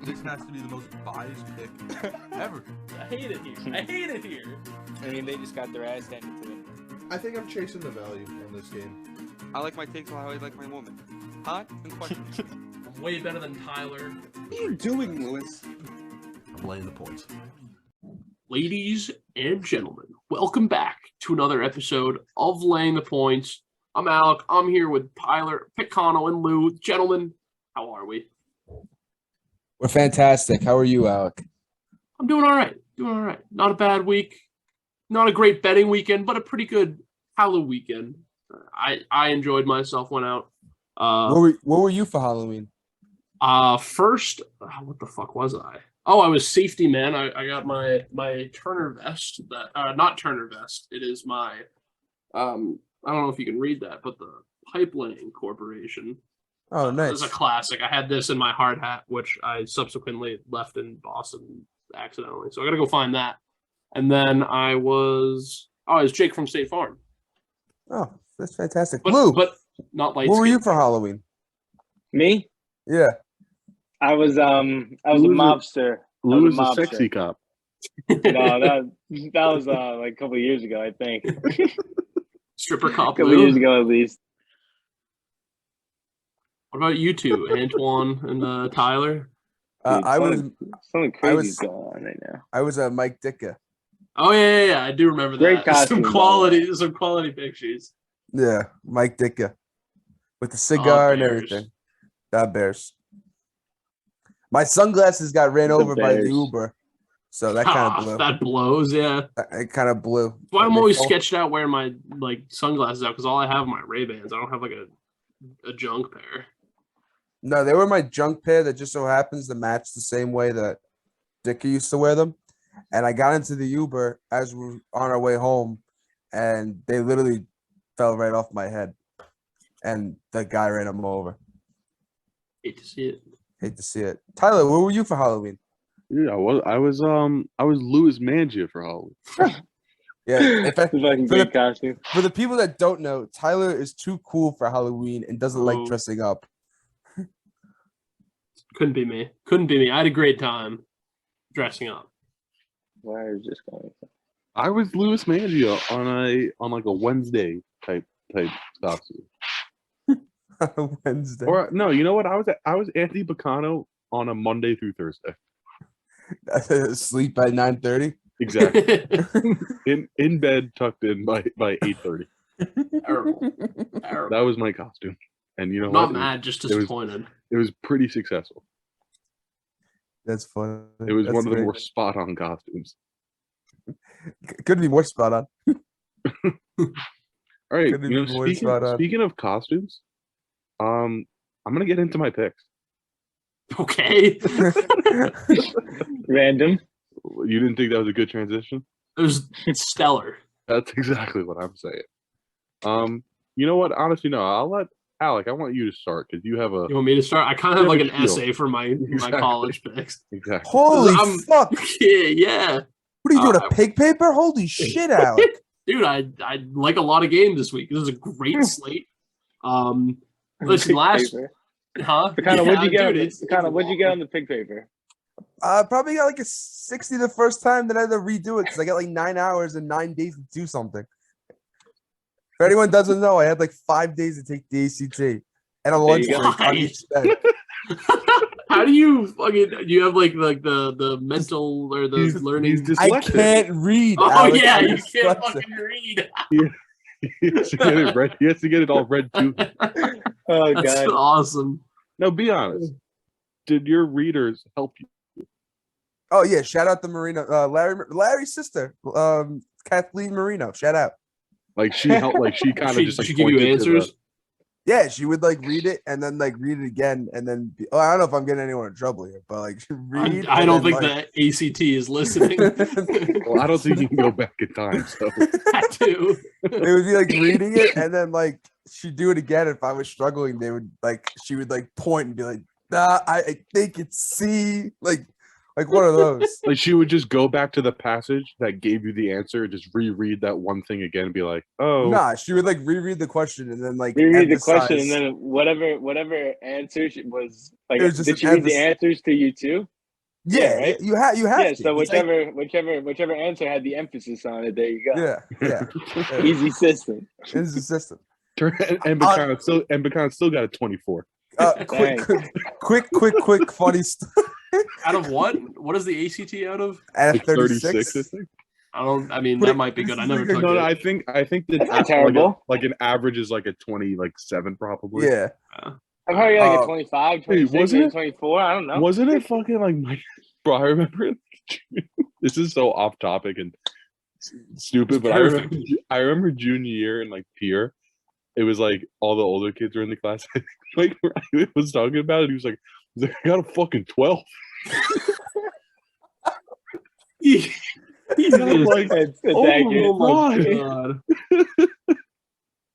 This has to be the most biased pick ever. I hate it here. I hate it here. I mean, they just got their ass handed to them. I think I'm chasing the value on this game. I like my takes how I like my woman. Hot and questionable. I'm way better than Tyler. What are you doing, Lewis? I'm laying the points. Ladies and gentlemen, welcome back to another episode of Laying the Points. I'm Alec. I'm here with Tyler, Picano, and Lou. Gentlemen, how are we? We're fantastic. How are you, Alec? I'm doing all right. Not a bad week. Not a great betting weekend, but a pretty good Halloween weekend. I enjoyed myself. Went out. Where were you for Halloween? First, what the fuck was I? Oh, I was safety man. I got my Turner vest. That not Turner vest. It is my I don't know if you can read that, but the Pipeline Corporation. Oh, nice. It's a classic. I had this in my hard hat, which I subsequently left in Boston accidentally. So I got to go find that. And then I was Jake from State Farm. Oh, that's fantastic. But, Lou, but not light where were skin. you for Halloween? Me? Yeah. I was a mobster. Lou is a sexy cop. No, that was like a couple of years ago, I think. Stripper A cop couple of years Lou. ago, at least. What about you two, Antoine and Tyler? Dude, I was something crazy is going on right now. I was Mike Ditka. Oh yeah. I do remember Great that. costume, Some quality pictures. Yeah, Mike Ditka with the cigar and Bears. everything. That Bears. My sunglasses got ran over by the Bears. Uber, so that kind of blew. That blows, yeah. It kind of blew. That's why I'm always They- sketched out wearing my sunglasses out because all I have are my Ray-Bans. I don't have a junk pair. No, they were my junk pair that just so happens to match the same way that Ditka used to wear them. And I got into the Uber as we were on our way home, and they literally fell right off my head. And the guy ran them over. Hate to see it. Hate to see it. Tyler, where were you for Halloween? Yeah, I was Louis Mangia for Halloween. Yeah, It's a fucking for great costume. For the people that don't know, Tyler is too cool for Halloween and doesn't like Oh. dressing up. Couldn't be me. I had a great time dressing up. Where is this going? I was Louis Mangia on like a Wednesday type costume. Wednesday. Or no, you know what? I was Anthony Bacano on a Monday through Thursday. Sleep at 9:30. Exactly. in bed, tucked in by 8:30. Terrible. That was my costume. And you know Not what? mad, just it was- disappointed. It was pretty successful. That's funny. It was That's one of the great. more spot on costumes. Couldn't be more spot on. All right, Couldn't be more spot on. speaking of costumes, I'm gonna get into my picks. Okay. Random. You didn't think that was a good transition? It was stellar. That's exactly what I'm saying. You know what? Honestly, no. I'll let Alec. I want you to start because you have a You want me to start? I kind of have You like have an a shield. essay for my Exactly. college picks. exactly. Holy I'm- fuck! Yeah. What are you doing? Uh, A pig paper? Holy shit, Alec! Dude, I like a lot of games this week. This is a great slate. Listen, Pig last paper. huh? Kind of what'd you get? Dude, it's What'd you get on the pig paper? I probably got like a 60 the first time, then I had to redo it because I got like 9 hours and 9 days to do something. If anyone doesn't know, I had like 5 days to take the ACT and a lunch you break go. on each day. How do you fucking? Do you have like the mental or the He's learning? dyslexic. I can't read. Oh Alex. yeah, I'm you can't dyslexic. fucking read. He has to get it read. He has to get it all read too. Oh That's god. awesome. No, be honest. Did your readers help you? Oh yeah, shout out to Marino, Larry's sister, Kathleen Marino. Shout out. Like she helped. Like she kind of She, just like she give you pointed to the- answers. Yeah, she would like read it and then like read it again and then. I don't know if I'm getting anyone in trouble here, but like read. I and don't then, think like, the ACT is listening. Well, I don't think you can go back in time. So That too. it would be like reading it and then like she'd do it again. If I was struggling, she would like point and be like, "Nah, I think it's C." Like Like one of those. Like she would just go back to the passage that gave you the answer, just reread that one thing again, and be like, "Oh, Nah, she would like reread the question and then like Reread the question, and emphasize. then whatever answer was like. It was just Did an she read the emphasis. answers to you too? Yeah, right? you have Yeah. to. So It's like- whichever answer had the emphasis on it, there you go. yeah. Easy system. It's the system. and Bacana still got a 24. Quick, funny stuff. Out of what? What is the ACT out of? At Like 36, I think. I mean, that might be good. I never took No, it. I think That's not like terrible. like an average is like a 27 probably. Yeah. I'm probably like a Uh, 25, hey, 26, wasn't maybe it- 24. I don't know. Wasn't it fucking like my bro? I remember this is so off topic and stupid, It's but perfect. I remember junior year in like peer, it was like all the older kids were in the class. Like I was talking about it, he was like, I got a fucking 12. Jesus. I'm like, It's oh accurate. Oh my God. god.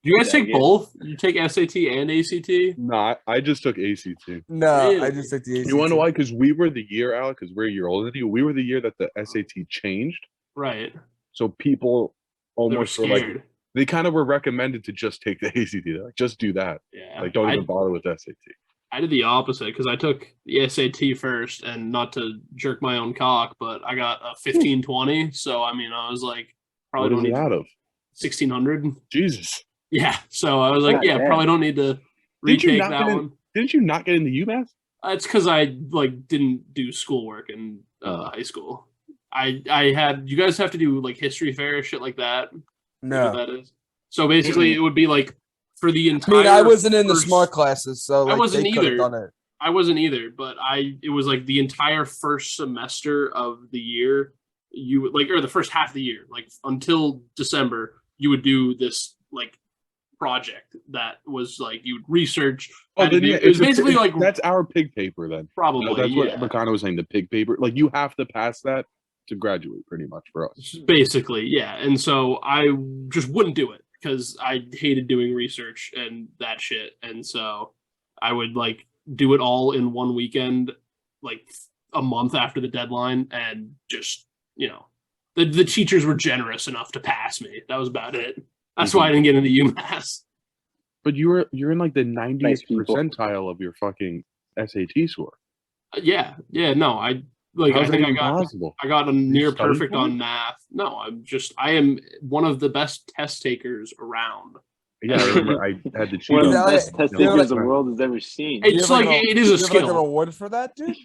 Do you guys take Dang it. both? You take SAT and ACT? Nah, I just took ACT. No, I Really? just took the ACT. You want to know why? Because we were the year, Alec, because we're a year older than you. We were the year that the SAT changed. Right. So people They were almost were like, scared. they kind of were recommended to just take the ACT. They're like, just do that. Yeah. Like, don't even bother with SAT. I did the opposite because I took the SAT first, and not to jerk my own cock, but I got a 1520. So I mean, I was like, What probably is don't it need out of? 1600. Jesus. Yeah. So I was like, God yeah, damn. probably don't need to Did you retake not that get in- one. Didn't you not get into UMass? It's because I like didn't do schoolwork in high school. I had you guys have to do like history fair shit like that. You know No. what that is. So basically, it would be like for the I entire. mean, I wasn't in the first- smart classes, so like wasn't they could have either. done it. I wasn't either, but it was like the entire first semester of the year. You would like, or the first half of the year, like until December, you would do this like project that was like you would research. Oh, then, it was basically like that's our pig paper then. probably That's what yeah. Bacana was saying. The pig paper, like you have to pass that to graduate, pretty much for us. Basically, yeah. And so I just wouldn't do it because I hated doing research and that shit. And so I would like do it all in one weekend, like a month after the deadline, and just, you know, the teachers were generous enough to pass me. That was about it. That's why I didn't get into UMass. But you're in like the 90th Nice people. percentile of your fucking SAT score. Yeah, no, I How's that think even possible? I got a near studied perfect for it? on math. No, I am one of the best test takers around. Yeah, I remember I had to cheat One of on the that- best test you know, takers the like- world has ever seen. It's You have, like an- it is a you have, like, an skill. award for that, dude?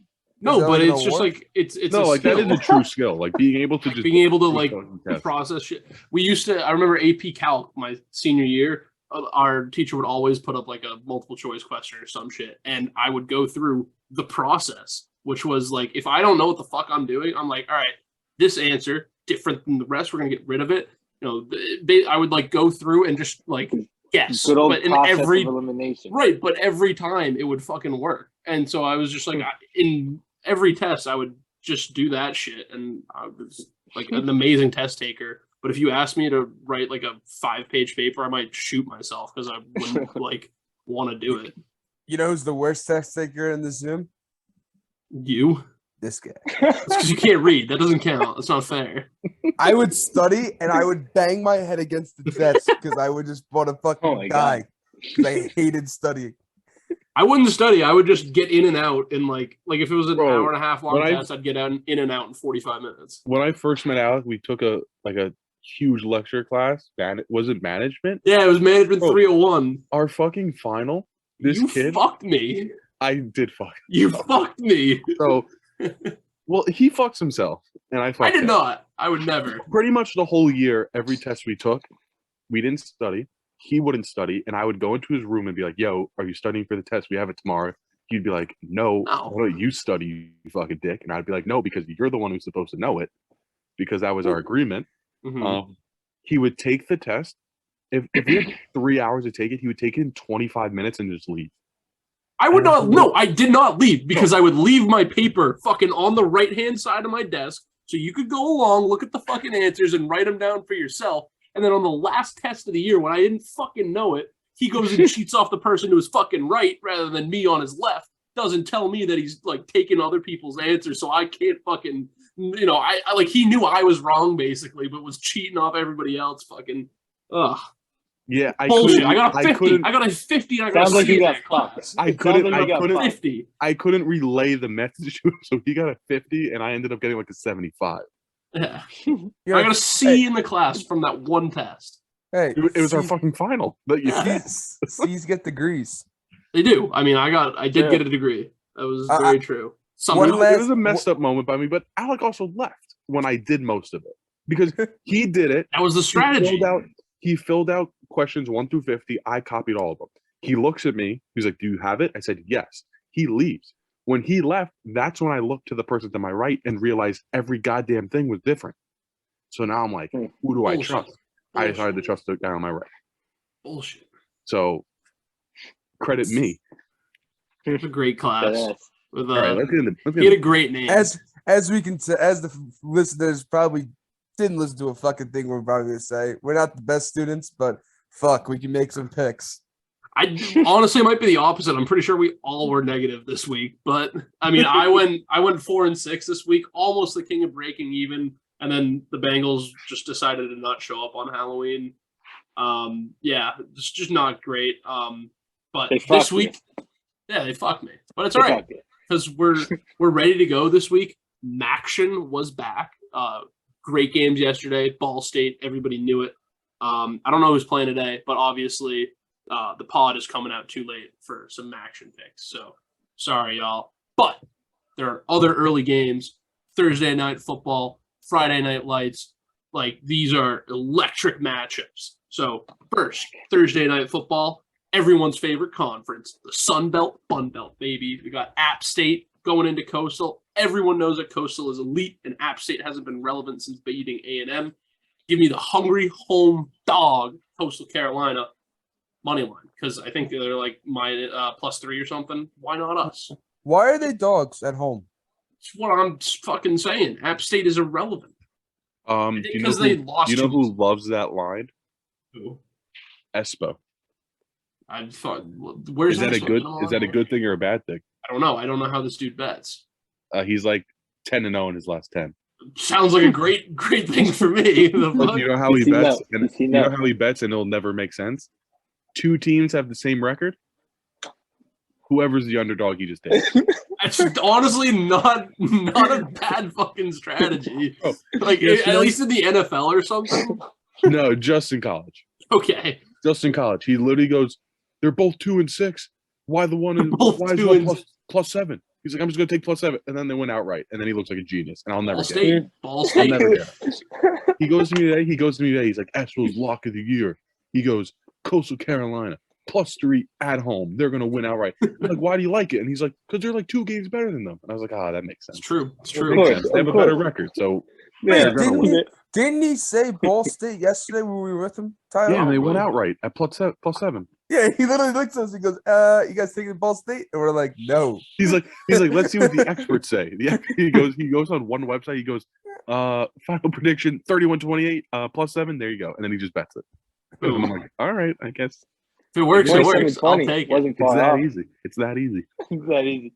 No, Is that, but like, an it's just award? like it's no, a like skill. that is a true skill. Like being able to just Being able to like fucking test. process shit. We used to. I remember AP Calc my senior year. Our teacher would always put up like a multiple choice question or some shit, and I would go through the process, which was like if I don't know what the fuck I'm doing, I'm like, all right, this answer different than the rest. We're gonna get rid of it. You know, I would like go through and just like guess. Good old but in process every of elimination. right, but every time it would fucking work, and so I was just like, in every test, I would just do that shit, and I was like an amazing test taker. But if you asked me to write like a 5-page paper, I might shoot myself because I wouldn't like want to do it. You know who's the worst test taker in the Zoom? You? This guy. It's because you can't read. That doesn't count. That's not fair. I would study and I would bang my head against the desk because I would just want to Oh fucking my die God. because I hated studying. I wouldn't study. I would just get in and out in like if it was an Bro, hour and a half long when I- test, I'd get in and out in 45 minutes. When I first met Alec, we took a huge lecture class. Was it management? Yeah, it was management Bro. 301. Our fucking final. This You kid, fucked me. I did fuck. You fucked me. So, well, he fucks himself, and I fucked I did him. not. I would never. Pretty much the whole year, every test we took, we didn't study. He wouldn't study, and I would go into his room and be like, "Yo, are you studying for the test? We have it tomorrow." He'd be like, "No, No. why don't you study, you fucking dick?" And I'd be like, "No, because you're the one who's supposed to know it, because that was our agreement." Mhm. He would take the test. If we had 3 hours to take it, he would take it in 25 minutes and just leave. I would not. No, I did not leave because I would leave my paper fucking on the right hand side of my desk, so you could go along, look at the fucking answers, and write them down for yourself. And then on the last test of the year, when I didn't fucking know it, he goes and cheats off the person who was fucking right rather than me on his left. doesn't tell me that he's like taking other people's answers, so I can't fucking, I like he knew I was wrong basically, but was cheating off everybody else. Fucking, ugh. Yeah, Bullshit. I got a 50. I got a 50. And I got Sounds a like C you in got that fucked. class. I Sounds like couldn't. you I got couldn't. fucked. 50. I couldn't relay the message, so he got a 50, and I ended up getting like a 75. Yeah. You're I like, got a C in the class from that one test. hey, It was our C's- fucking final. But yeah, C's get degrees. They do. I mean, I did True. get a degree. That was I- very true. One Somehow. last- it was a messed up moment by me. But Alec also left when I did most of it because he did it. That was the strategy. He filled out questions 1 through 50. I copied all of them. He looks at me. He's like, "Do you have it?" I said, "Yes." He leaves. When he left, that's when I looked to the person to my right and realized every goddamn thing was different. So now I'm like, who do I Bullshit. trust? I decided to trust the guy on my right. Bullshit. So credit me. It was a great class. Badass. With, All right, let's get into he had a great name. As we can as the listeners probably didn't listen to a fucking thing we're probably gonna say. We're not the best students, but fuck, we can make some picks. I honestly might be the opposite. I'm pretty sure we all were negative this week, but I mean, I went 4-6 this week, almost the king of breaking even, and then the Bengals just decided to not show up on Halloween. Yeah, it's just not great. But They this fucked week, yeah, they fucked me, but it's They all right fucked you. because we're ready to go this week. Maction was back. Great games yesterday. Ball State, everybody knew it. I don't know who's playing today, but obviously the pod is coming out too late for some Maction picks. So sorry, y'all. But there are other early games. Thursday night football, Friday night lights. Like, these are electric matchups. So first, Thursday night football, everyone's favorite conference, the Sun Belt, Fun Belt, baby. We got App State going into Coastal. Everyone knows that Coastal is elite, and App State hasn't been relevant since beating A&M. Give me the hungry home dog, Coastal Carolina, money line, because I think they're like +3 or something. Why not us? Why are they dogs at home? That's what I'm fucking saying. App State is irrelevant. Do you know Because they who, lost. who loves that line? Who? Espo. I thought. Where's Is that a Espo? good? Is that a good thing or a bad thing? I don't know. I don't know how this dude bets. He's like 10-0 in his last 10. Sounds like a great thing for me. The But fuck? you know how he Does he bets, know? and Does he you know know? how he bets, and it'll never make sense. 2 teams have the same record. Whoever's the underdog, he just takes. That's honestly not a bad fucking strategy. Oh, Like yes, at least in the NFL or something. No, just in college. Okay. Just in college, he literally goes, "They're both 2 and 6. Why the one? And Both why is 2 one and +7?" He's like, "I'm just gonna take +7," and then they went outright, and then he looks like a genius, and I'll never Ball get it. State. Ball I'll State. never get it. He goes to me today. He's like, "Espo's lock of the year." He goes, "Coastal Carolina +3 at home. They're gonna win outright." I'm like, "Why do you like it?" And he's like, "Because they're like 2 games better than them." And I was like, "Ah, that makes sense. It's true. It's Of true. course. Makes sense. They have a better record, so Yeah, They're gonna win. Didn't he say Ball State yesterday when we were with him, Tyler? yeah, and they went really? outright at +7. Yeah, he literally looks at us. He goes, you guys taking Ball State?" And we're like, "No." He's like, "Let's see what the experts say." He goes on one website. He goes, "Final prediction 31-28 +7." There you go, and then he just bets it. And I'm like, "All right, I guess If it works, it 27, works. I'll 20 take it. wasn't it's far that off. easy. It's that easy." It's that easy.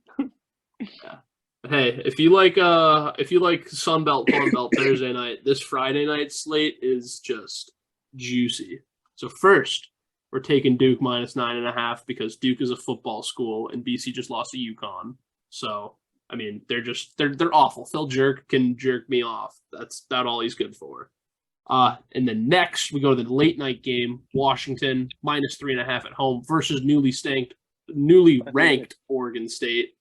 Hey, if you like Sun Belt, Fun Belt Thursday night, this Friday night slate is just juicy. So first, we're taking Duke -9.5 because Duke is a football school and BC just lost to UConn. So I mean, they're awful. Phil Jerk can jerk me off. That's about all he's good for. And then next we go to the late night game, Washington -3.5 at home versus newly ranked Oregon State.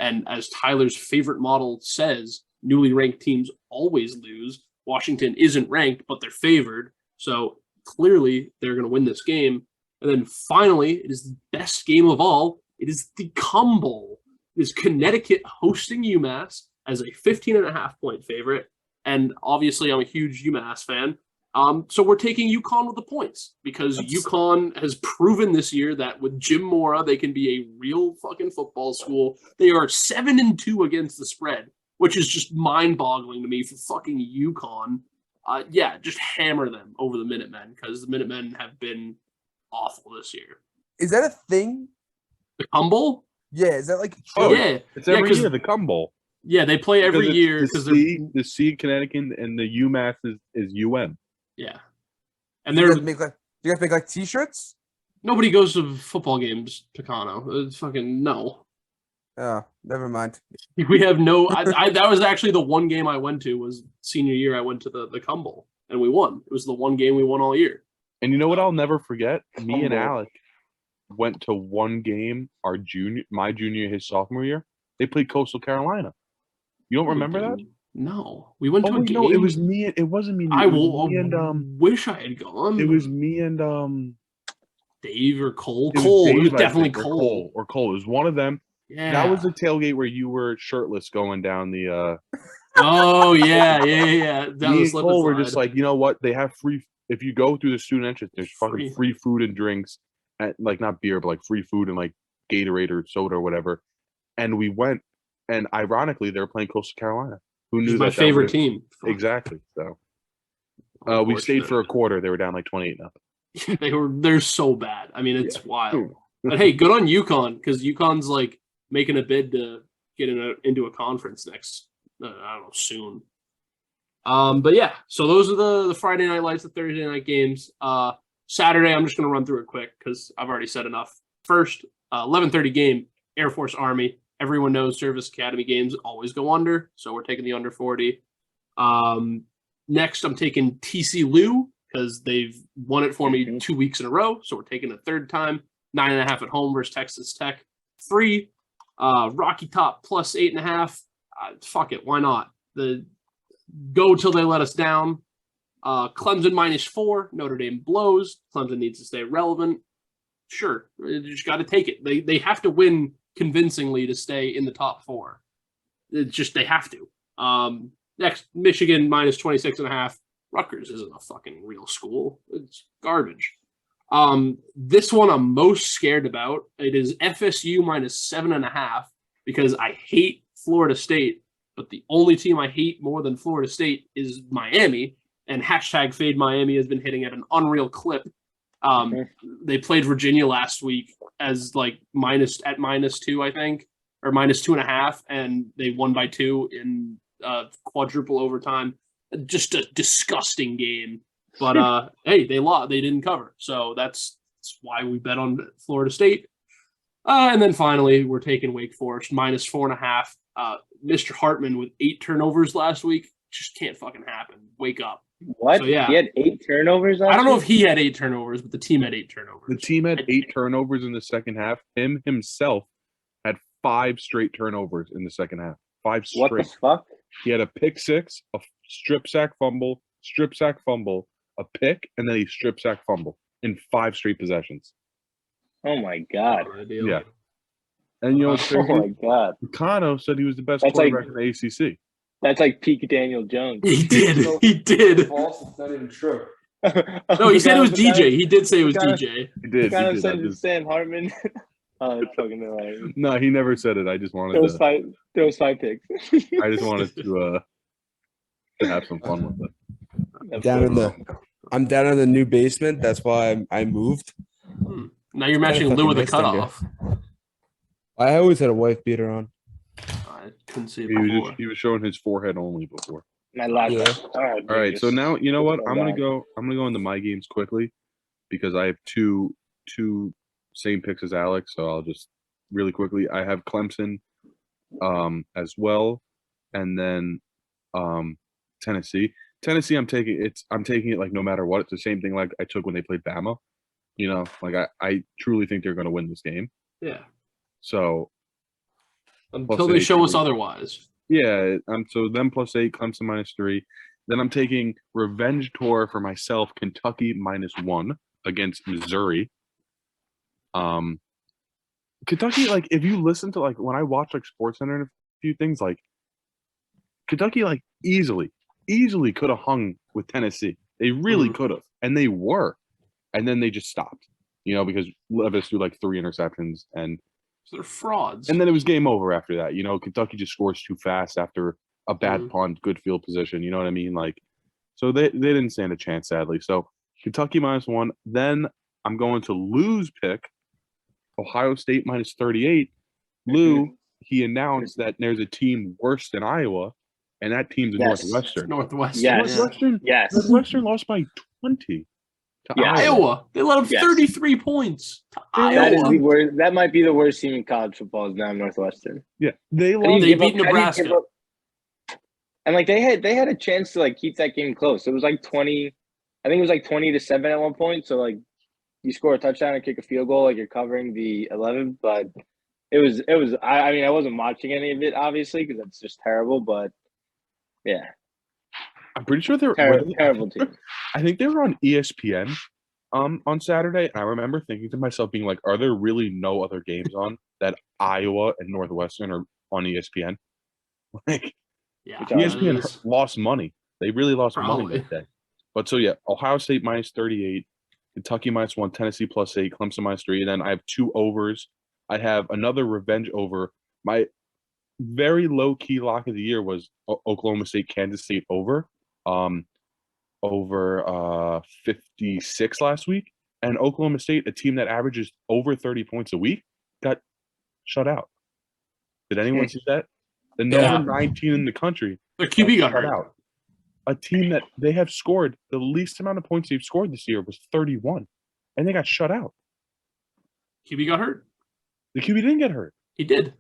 And as Tyler's favorite model says, newly ranked teams always lose. Washington isn't ranked, but they're favored. So clearly they're going to win this game. And then finally, it is the best game of all. It is the Cum Bowl. It is Connecticut hosting UMass as a 15.5-point favorite. And obviously, I'm a huge UMass fan. So we're taking UConn with the points because UConn has proven this year that with Jim Mora, they can be a real fucking football school. They are 7-2 against the spread, which is just mind-boggling to me for fucking UConn. Yeah, just hammer them over the Minutemen because the Minutemen have been awful this year. Is that a thing? The Cum Bowl? Yeah, is that like Oh, true? yeah, It's yeah, every 'cause- year the cum bowl. yeah, they play every Because year it's because the they're C, the C in Connecticut, and the UMass is UM. yeah, and You they're guys make like you guys make like t-shirts? nobody goes to football games. Takano, it's fucking no. Oh, never mind. We have no. That was actually the one game I went to was senior year. I went to the Cum Bowl and we won. It was the one game we won all year. And you know what I'll never forget? Me and Humble. Alec went to one game my junior, his sophomore year. They played Coastal Carolina. You don't remember that? No, we went to a wait, game. no, it was me. It wasn't me. I It was me wish I had gone. It was me and Dave or Cole. It was Cole. It was Dave, I definitely think, or Cole. Or Cole. It was one of them. Yeah. That was the tailgate where you were shirtless going down the. Oh yeah. Down Me the and slip Cole and were just slide. like, you know what? They have free. If you go through the student entrance, there's fucking free food and drinks, and like not beer, but like free food and like Gatorade or soda or whatever. And we went, and ironically, they were playing Coastal Carolina. Who Which knew is my that favorite would've- team. Exactly. So we stayed for a quarter. They were down like 28-0. They're so bad. I mean, it's wild. But hey, good on UConn because UConn's like making a bid to get into a conference next. I don't know, soon. But yeah, so those are the Friday night lights, the Thursday night games. Saturday, I'm just gonna run through it quick because I've already said enough. First, 11:30 game, Air Force Army. Everyone knows Service Academy games always go under, so we're taking the under 40. Next, I'm taking TC Lou because they've won it for me 2 weeks in a row, so we're taking a third time. 9.5 at home versus Texas Tech. 3, Rocky Top plus 8.5. Fuck it, why not? Go till they let us down. Clemson -4. Notre Dame blows. Clemson needs to stay relevant. Sure, you just got to take it. They have to win convincingly to stay in the top 4. It's just they have to. Next, Michigan -26.5. Rutgers isn't a fucking real school. It's garbage. This one I'm most scared about. It is FSU -7.5 because I hate Florida State, but the only team I hate more than Florida State is Miami, and hashtag Fade Miami has been hitting at an unreal clip. They played Virginia last week as like -2, I think, or -2.5, and they won by 2 in quadruple overtime. Just a disgusting game. But hey, they lost. They didn't cover, so that's why we bet on Florida State. And then finally, we're taking Wake Forest -4.5. Mr. Hartman with 8 turnovers last week just can't fucking happen. Wake up. What? So, yeah. He had 8 turnovers last I don't know week? if he had 8 turnovers, but the team had 8 turnovers. The team had 8 turnovers in the second half. Him himself had 5 straight turnovers in the second half. 5 straight. What the fuck? He had a pick 6, a strip sack fumble, a pick, and then he strip sack fumble in 5 straight possessions. Oh my god. Yeah. And you know what's Oh crazy? my god. Kano said he was the best That's like- quarterback in the ACC. That's like peak Daniel Jones. He did. He did. False. It's not even true. No, he said it was DJ. He did say it was Kind of- DJ. He did. Kind He of did. said it's Sam Hartman. Oh, it's fucking hilarious. No, he never said it. I just wanted Those to. 5 picks. I just wanted to have some fun with it. I'm down in the new basement. That's why I moved. Now you're matching fucking Lou with a missed him, dude. cutoff. I always had a wife beater on. I couldn't see it He was before. he was showing his forehead only before. My last. Yeah. All All right, so now you know what? Oh, I'm gonna God. go. I'm gonna go into my games quickly because I have two same picks as Alex. So I'll just really quickly. I have Clemson, as well, and then Tennessee. Tennessee, I'm taking it like no matter what. It's the same thing like I took when they played Bama. You know, like I truly think they're gonna win this game. Yeah. So Until Plus they 8 show us for me. otherwise. yeah, so them +8, Clemson -3. Then I'm taking revenge tour for myself, Kentucky -1 against Missouri. Kentucky, like if you listen to like when I watch like SportsCenter and a few things, like Kentucky like easily could have hung with Tennessee. They really Mhm. could have, and they were, and then they just stopped. You know, because Levis threw like 3 interceptions, and So they're frauds. then it was game over after that. You know, Kentucky just scores too fast after a bad Mhm. punt, good field position. You know what I mean? Like, so they didn't stand a chance, sadly. So Kentucky -1. Then I'm going to lose pick Ohio State -38 Lou, he announced that there's a team worse than Iowa, and that team's Yes. Northwestern. Northwestern. Yes. Northwestern, Yes. Northwestern lost by 20 to Yes. Iowa. They let up Yes. 33 points to That is Iowa. the worst. That might be the worst team in college football is now Northwestern. Yeah, they How do you lost. They give beat up- how do you give Nebraska. up- And like they had a chance to like keep that game close. It was like 20. I think it was like 20-7 at one point. So like you score a touchdown and kick a field goal, like you're covering the 11. But it was. I mean, I wasn't watching any of it obviously because that's just terrible. But yeah, I'm pretty sure they're terrible team. I think they were on ESPN on Saturday, and I remember thinking to myself, being like, "Are there really no other games on that Iowa and Northwestern are on ESPN?" Like Yeah, Which that ESPN is- lost money. They really lost money Probably. that day. But so yeah, Ohio State minus 38, Kentucky minus 1, Tennessee plus 8, Clemson minus 3. And then I have 2 overs. I have another revenge over. My very low key lock of the year was Oklahoma State, Kansas State over 56 last week. And Oklahoma State, a team that averages over 30 points a week, got shut out. Did anyone see that? The number 19 in the country Their QB got shut hurt. out. A team that they have scored the least amount of points they've scored this year was 31, and they got shut out. QB got hurt. The QB didn't get hurt. He did.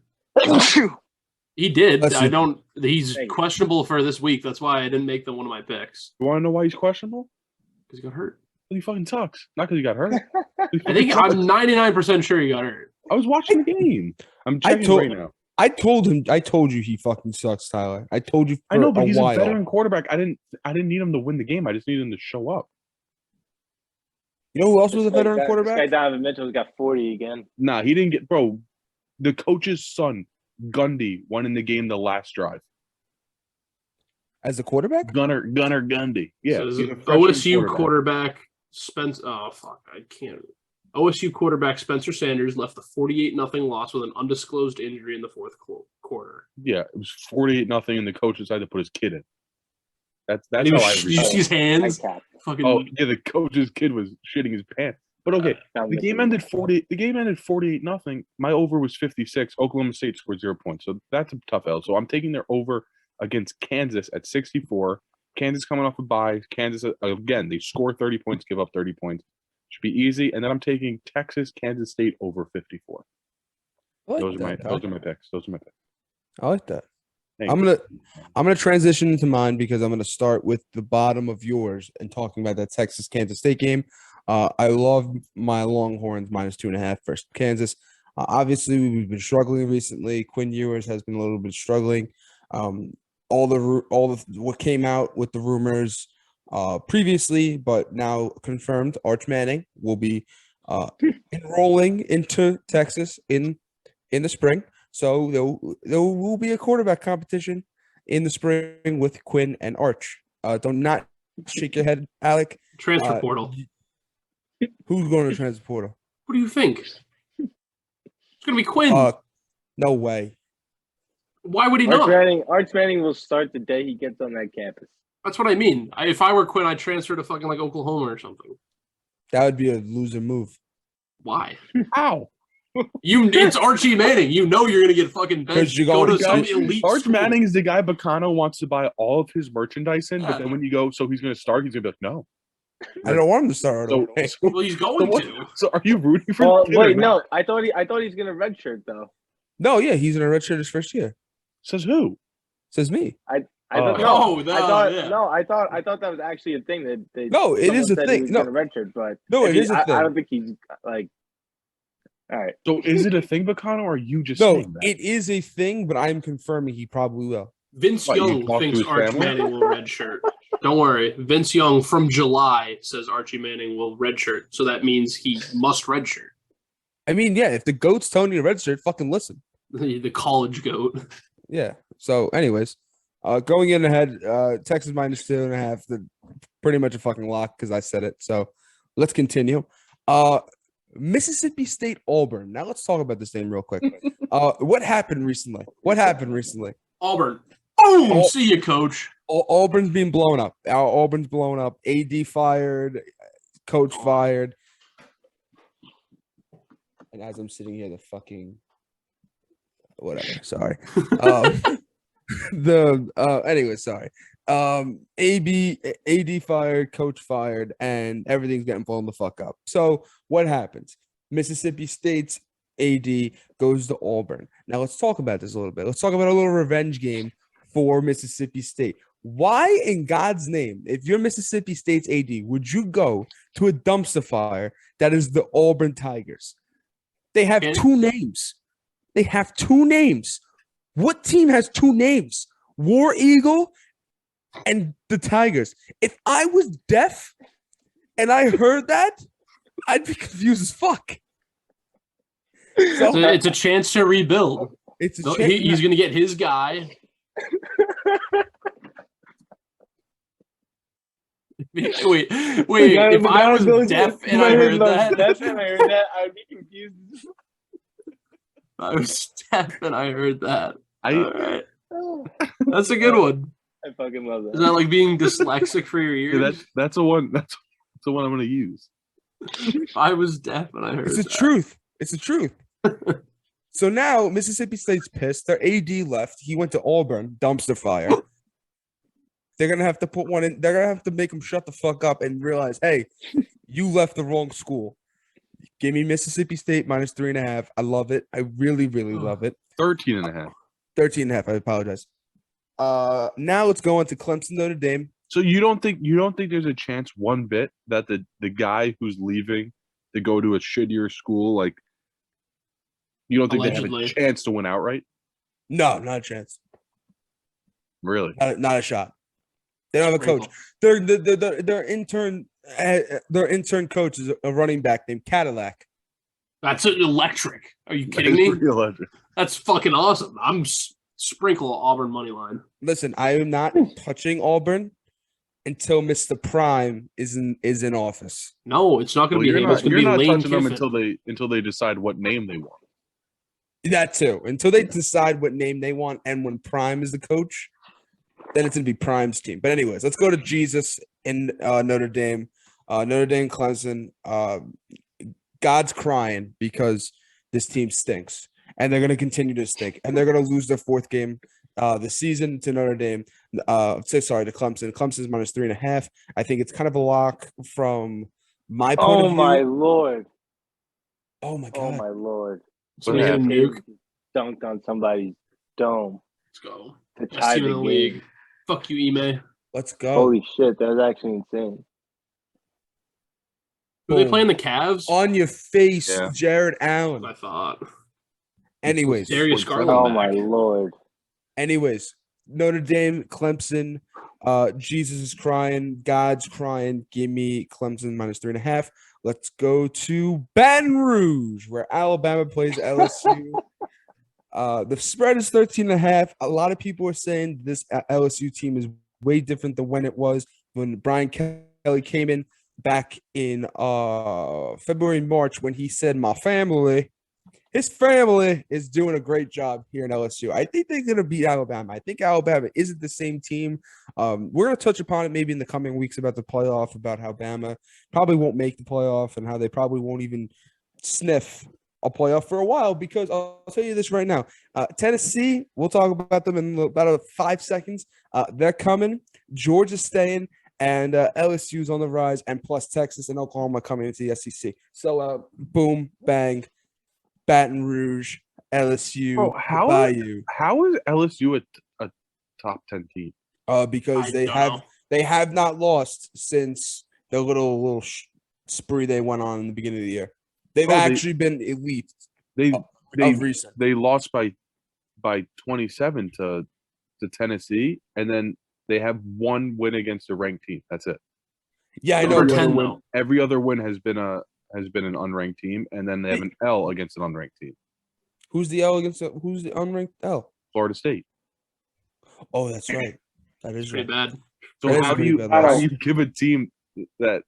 He did. Bless I you. don't. He's Thank you. questionable for this week. That's why I didn't make them one of my picks You want to know why he's questionable? because he got hurt. He fucking sucks. Not because he got hurt. He I think fucking I'm sucks. 99% sure he got hurt. I was watching the game. I'm checking told- right now. I told you he fucking sucks, Tyler. I told you for I know, but he's a a while. veteran quarterback. I didn't need him to win the game. I just needed him to show up. You know who else was a veteran This guy quarterback? Donovan Mitchell's got 40 again. Nah, he didn't get the coach's son, Gundy, won in the game the last drive. As a quarterback? Gunner Gundy. Yeah. So he's a freshman OSU quarterback Spencer. Oh fuck, I can't. OSU quarterback Spencer Sanders left the 48-0 loss with an undisclosed injury in the fourth quarter. Yeah, it was 48-0, and the coach decided to put his kid in. That's And he how was, I did read you it. see his hands? I capped. Fucking. Oh yeah, the coach's kid was shitting his pants. But okay, the game ended 48-0. My over was 56. Oklahoma State scored 0 points, so that's a tough L. So I'm taking their over against Kansas at 64. Kansas coming off a bye. Kansas again, they score 30 points, give up 30 points. Should be easy. And then I'm taking Texas, Kansas State over 54. I like Those are my that. picks. Those are my picks. I like that. Thank I'm you. gonna transition into mine because I'm gonna start with the bottom of yours and talking about that Texas Kansas State game. I love my Longhorns minus 2.5 versus Kansas. Obviously, we've been struggling recently. Quinn Ewers has been a little bit struggling. All the what came out with the rumors previously, but now confirmed, Arch Manning will be enrolling into Texas in the spring. So there will be a quarterback competition in the spring with Quinn and Arch. Don't not shake your head, Alec. Transfer portal. Who's going to transfer portal? What do you think? It's gonna be Quinn. No way. Why would he not? Arch Manning will start the day he gets on that campus. That's what I mean. If I were Quinn, I'd transfer to fucking like Oklahoma or something. That would be a loser move. Why? Ow! It's Archie Manning. You know you're gonna get fucking benched. you Go go- to some guys, elite Arch school. Manning is the guy Bacano wants to buy all of his merchandise in, but Yeah. then when you go, so he's going to start, he's going to be like, no. I don't want him to start So, right away. Well, he's going what- to. so are you rooting for? Well, the kid or wait, not? no. I thought he's gonna redshirt though. No, yeah, he's in a redshirt his first year. Says who? Says me. I Oh. thought, No, I thought yeah. no, I thought that was actually a thing that they. No, it is someone a said thing. He was No. gonna redshirt, but No, I it mean, is a I thing. don't think he's like. All right. So is it a thing, Bacano, or are you just No, saying that? it is a thing, but I'm confirming he probably will. Vince What, you Young talked to thinks his Arch family? Manning will redshirt. Don't worry. Vince Young from July says Archie Manning will redshirt. So that means he must redshirt. I mean, yeah, if the goat's telling you to redshirt, fucking listen. The college goat. Yeah. So, anyways, going in ahead, Texas minus 2.5, pretty much a fucking lock because I said it. So let's continue. Mississippi State Auburn. Now let's talk about this game real quick. What happened recently? Auburn. Boom! Oh. See you, coach. Auburn's being blown up. Auburn's blown up. AD fired. Coach fired. And as I'm sitting here, the fucking whatever. Sorry. Anyway, sorry. AD fired, coach fired, and everything's getting blown the fuck up. So what happens? Mississippi State's AD goes to Auburn. Now let's talk about this a little bit. Let's talk about a little revenge game for Mississippi State. Why in God's name, if you're Mississippi State's AD, would you go to a dumpster fire that is the Auburn Tigers? They have two names. They have two names. What team has two names? War Eagle and the Tigers. If I was deaf and I heard that, I'd be confused as fuck. So it's a chance to rebuild. It's a So chance. he's going to get his guy. Wait. If I was deaf and I heard that, I would be confused. I was deaf and I heard that. I All right. That's a good one. I fucking love Is that. that like being dyslexic for your yeah, ears? that's the one. That's the one I'm gonna use. I was deaf and I heard It's the that. truth. It's the truth. So now Mississippi State's pissed. Their AD left. He went to Auburn, dumpster fire. They're gonna have to put one in. They're gonna have to make him shut the fuck up and realize, hey, you left the wrong school. Give me Mississippi State minus 3.5. I love it. I really, really love it. 13 and a half. 13.5. I apologize. Now let's go on to Clemson Notre Dame. So you don't think there's a chance one bit that the guy who's leaving to go to a shittier school, like you don't think they Allegedly. have a chance to win outright? No, not a chance. Really? Not a shot. They don't have a coach. Their intern coach is a running back named Cadillac. That's electric. Are you That kidding is me? pretty electric. That's fucking awesome. I'm sprinkle Auburn money line. Listen, I am not touching Auburn until Mr. Prime is in office. No, it's not going to Well, be him. It's going to you're be not Lane touching them Kiffin. until they decide what name they want. That too. Until they decide what name they want, and when Prime is the coach, then it's gonna be Prime's team. But anyways, let's go to Jesus in Notre Dame. Notre Dame, Clemson. God's crying because this team stinks, and they're gonna continue to stink, and they're gonna lose their fourth game this season to Notre Dame. To Clemson. Clemson's minus 3.5. I think it's kind of a lock from my point Oh of view. my lord! Oh my Oh god! my lord! So we hit a nuke. Dunked on somebody's dome Let's go. to Best tie team the in the game. league. Fuck you, Ime. Let's go. Holy shit! That was actually insane. Were they Boom. playing the Cavs? On your face, Yeah. Jared Allen. I thought. Anyways, Darius Garland Garland. Oh my back. lord! anyways, Notre Dame, Clemson. Jesus is crying. God's crying. Give me Clemson minus 3.5. Let's go to Baton Rouge, where Alabama plays LSU. The spread is 13.5. A lot of people are saying this LSU team is way different than when it was when Brian Kelly came in back in February, March, when he said, his family is doing a great job here in LSU. I think they're going to beat Alabama. I think Alabama isn't the same team. We're going to touch upon it maybe in the coming weeks about the playoff, about how Bama probably won't make the playoff and how they probably won't even sniff a playoff for a while, because I'll tell you this right now. Tennessee, we'll talk about them in about 5 seconds. They're coming. Georgia's staying. And LSU's on the rise, and plus Texas and Oklahoma coming into the SEC. So, boom, bang, Baton Rouge, LSU, Bro, how Bayou. How is LSU a top 10 team? Because I they don't have know. they have not lost since the little spree they went on in the beginning of the year. They've actually been elite They of recent. they lost by 27 to Tennessee, and then they have one win against a ranked team. That's it. Yeah, I know. Number but 10, win, though. every other win has been an unranked team, and then they have an L against an unranked team. Who's the unranked L? Florida State. Oh, that's right. That is Pretty right. bad. So That is how a do you pretty bad loss. how do you give a team that?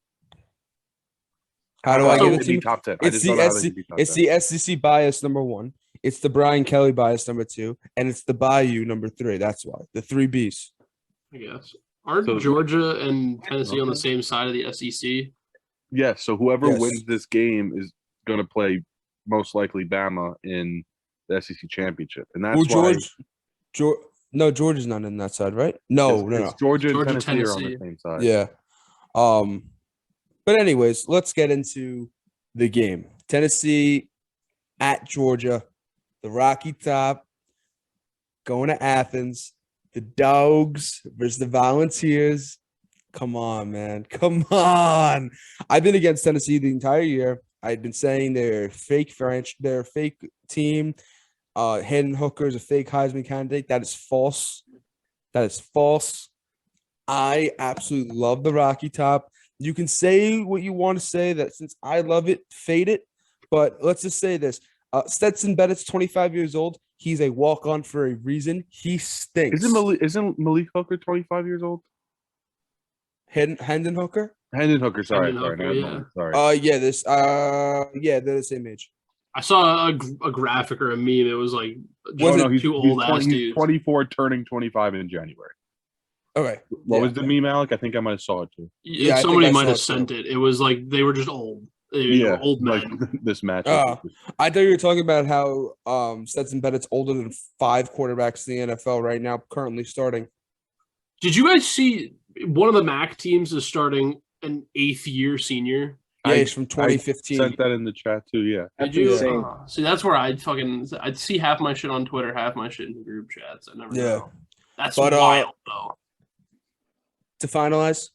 How do I So- give it to to be you? top 10? I It's just the don't know how they SC, can be top it's 10. the SEC bias number 1. It's the Brian Kelly bias number 2, and it's the Bayou number 3. That's why the 3 Bs. I guess. Aren't So- Georgia and Tennessee on the Okay. same side of the SEC? Yes. So whoever Yes. wins this game is going to play most likely Bama in the SEC championship, and that's Well, why Georgia's not in that side, right? No, it's Georgia and Georgia, Tennessee are on the Tennessee. same side. Yeah. But anyways, let's get into the game. Tennessee at Georgia, the Rocky Top going to Athens, the Dogs versus the Volunteers. Come on, man. Come on. I've been against Tennessee the entire year. I've been saying they're fake they're a fake team. Hendon Hooker is a fake Heisman candidate. That is false. That is false. I absolutely love the Rocky Top. You can say what you want to say, that since I love it, fade it. But let's just say this. Stetson Bennett's 25 years old. He's a walk-on for a reason. He stinks. Isn't Malik Hooker 25 years old? Hendon Hooker? Hendon Hooker, sorry. Hendon Hooker, Never yeah. mind, sorry. Yeah, they're the same age. I saw a graphic or a meme. It was like Was it two he's old ass 20 he's dudes. 24, turning 25 in January. Okay. What Yeah. was the meme, Alec? I think I might have saw it too. Yeah, I think Somebody I might saw have it sent too. it. It was like they were just old. They were old like men. this match. I thought you were talking about how Stetson Bennett's older than 5 quarterbacks in the NFL right now, currently starting. Did you guys see one of the MAC teams is starting an 8th year senior? Yeah, he's from 2015. Sent that in the chat too. Yeah. Did That's you? insane. See, that's where I'd see half my shit on Twitter, half my shit in the group chats. I never Yeah. know. That's But, wild though. To finalize,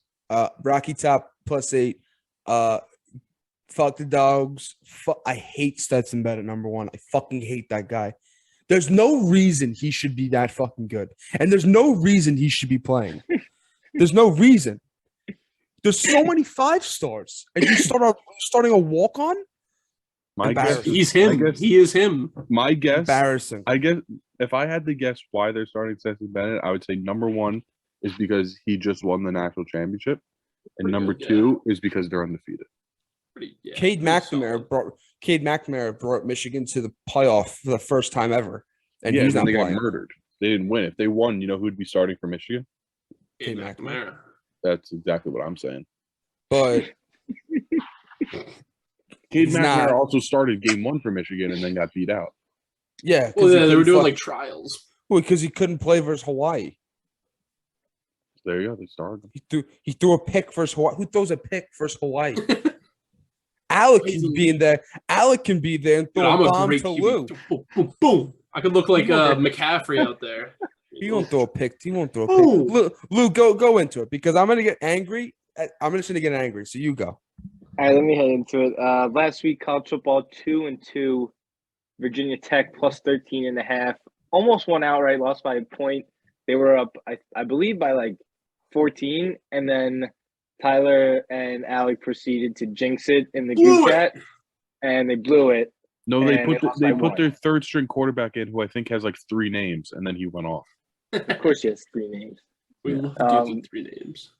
Rocky Top +8. Fuck the Dogs. I hate Stetson Bennett, number one. I fucking hate that guy. There's no reason he should be that fucking good. And there's no reason he should be playing. There's no reason. There's so many 5 stars. And you starting a walk-on? My guess, Embarrassing. He's him. I guess- He is him. my guess, Embarrassing. I guess if I had to guess why they're starting Stetson Bennett, I would say number one is because he just won the national championship, and Pretty number good, yeah. 2 is because they're undefeated. Cade McNamara brought Michigan to the playoff for the first time ever. And yeah, he's then not they got playing. murdered. They didn't win. If they won, you know who'd be starting for Michigan? Cade McNamara. That's exactly what I'm saying. But Cade He's McNamara not. also started game 1 for Michigan and then got beat out. yeah, Well, yeah, they were doing like like trials. because he couldn't play versus Hawaii. There you go. They started. He threw a pick versus Hawaii. Who throws a pick versus Hawaii? Alec can be in there. Alec can be there and Dude, throw I'm a a bomb great to QB. Lou. Boom, boom, boom. I could look like McCaffrey out there. He won't throw a pick. He won't throw a Ooh. pick. Lou, go into it because I'm gonna get angry. I'm just gonna get angry. So you go. All right, let me head into it. Last week, college football 2-2, Virginia Tech +13.5. Almost won outright, lost by a point. They were up, I believe, by like 14, and then Tyler and Alec proceeded to jinx it in the Blew group it. chat, and they blew it. No, they And put they lost they by put one. their third string quarterback in, who I think has like 3 names, and then he went off. Of course, he has 3 names. We love Um, dudes with 3 names.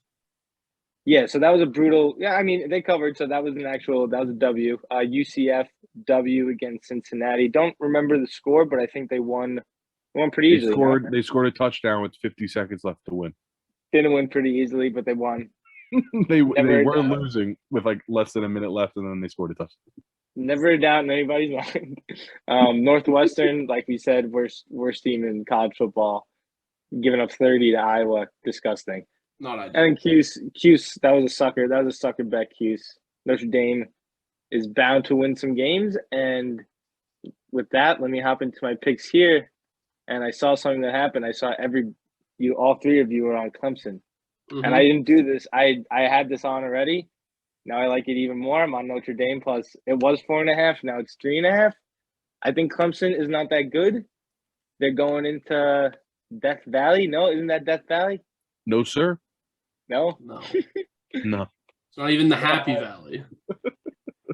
Yeah, so that was a brutal. Yeah, I mean they covered, so that was a W. UCF W against Cincinnati. Don't remember the score, but I think they won. Pretty They easily. scored. no? They scored a touchdown with 50 seconds left to win. Didn't win pretty easily, but they won. they Never were doubt. losing with like less than a minute left, and then they scored a touchdown. Never a doubt in anybody's mind. Northwestern, like we said, worst team in college football, giving up 30 to Iowa. Disgusting. Not And ideal. then Cuse, that was a sucker. That was a sucker bet. Cuse. Notre Dame is bound to win some games, and with that, let me hop into my picks here. And I saw something that happened. I saw all 3 of you were on Clemson, Mhm. and I didn't do this. I had this on already. Now I like it even more. I'm on Notre Dame plus. It was 4.5. Now it's 3.5. I think Clemson is not that good. They're going into Death Valley. No, isn't that Death Valley? No, sir. No, No. No. It's not even the Happy Valley.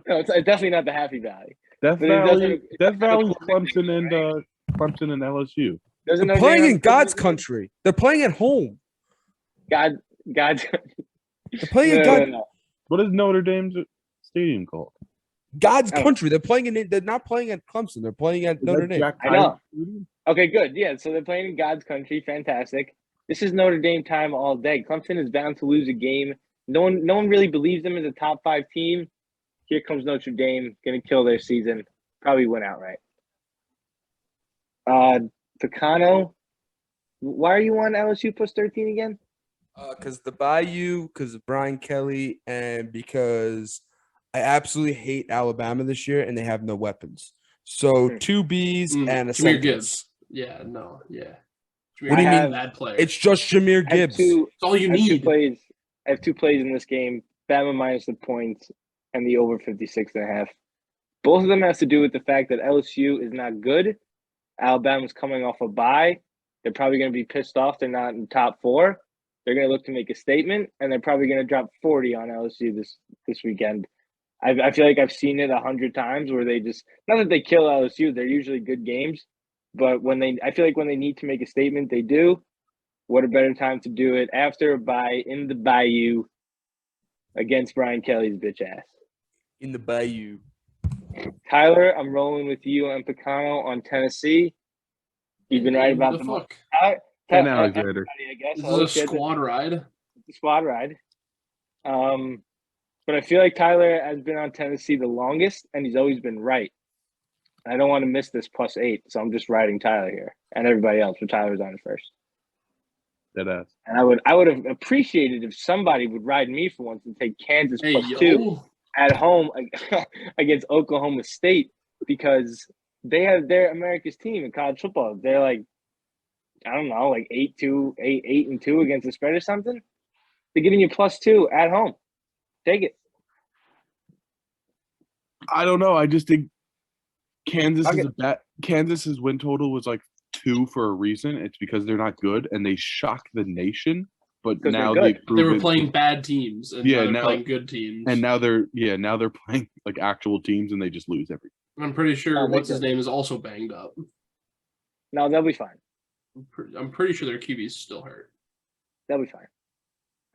no, it's definitely not the Happy Valley. Death But it Valley. doesn't- Death Valley, it's not a cool Clemson, nickname, and Clemson and LSU. Doesn't They're Notre Dame playing have in a God's good nickname? country. They're playing at home. God. They're playing in No, God, no. What is Notre Dame's stadium called? God's Oh. country. They're playing in. They're not playing at Clemson. They're playing at Is Notre that Dame. Jack I know. Tyler Stadium? Okay, good. Yeah, so they're playing in God's country. Fantastic. This is Notre Dame time all day. Clemson is bound to lose a game. No one really believes them as a top 5 team. Here comes Notre Dame, gonna kill their season. Probably win outright. Picano. Why are you on LSU plus 13 again? Because the Bayou, because of Brian Kelly, and because I absolutely hate Alabama this year, and they have no weapons. So 2 B's and a Jahmyr sentence. Gibbs. Yeah, no, yeah. What do you mean? Bad player. It's just Jahmyr I have Gibbs. two. It's all you I have two need. plays. I have 2 plays in this game. Bama minus the points and the over 56.5. Both of them has to do with the fact that LSU is not good. Alabama's coming off a bye. They're probably going to be pissed off they're not in the top 4. They're going to look to make a statement, and they're probably going to drop 40 on LSU this weekend. I feel like I've seen it 100 times where they just – not that they kill LSU. They're usually good games. But I feel like when they need to make a statement, they do. What a better time to do it after a bye in the Bayou against Brian Kelly's bitch ass. In the Bayou. Tyler, I'm rolling with you and Picano on Tennessee. You've been right about the the fuck. And Alexander. I guess. This is a squad ride. It's a squad ride. But I feel like Tyler has been on Tennessee the longest, and he's always been right. I don't want to miss this plus 8, so I'm just riding Tyler here and everybody else. But Tyler's on it first. Deadass. And I would have appreciated if somebody would ride me for once and take Kansas plus 2 at home against Oklahoma State, because they're America's team in college football. They're like, I don't know, like 8-2 against the spread or something. They're giving you plus 2 at home. Take it. I don't know. I just think Kansas's win total was like 2 for a reason. It's because they're not good and they shock the nation. But now they were playing bad teams, and now they're playing good teams. And now they're playing like actual teams, and they just lose every. I'm pretty sure what's his name is also banged up. No, they'll be fine. I'm pretty sure their QB is still hurt. They'll be fine.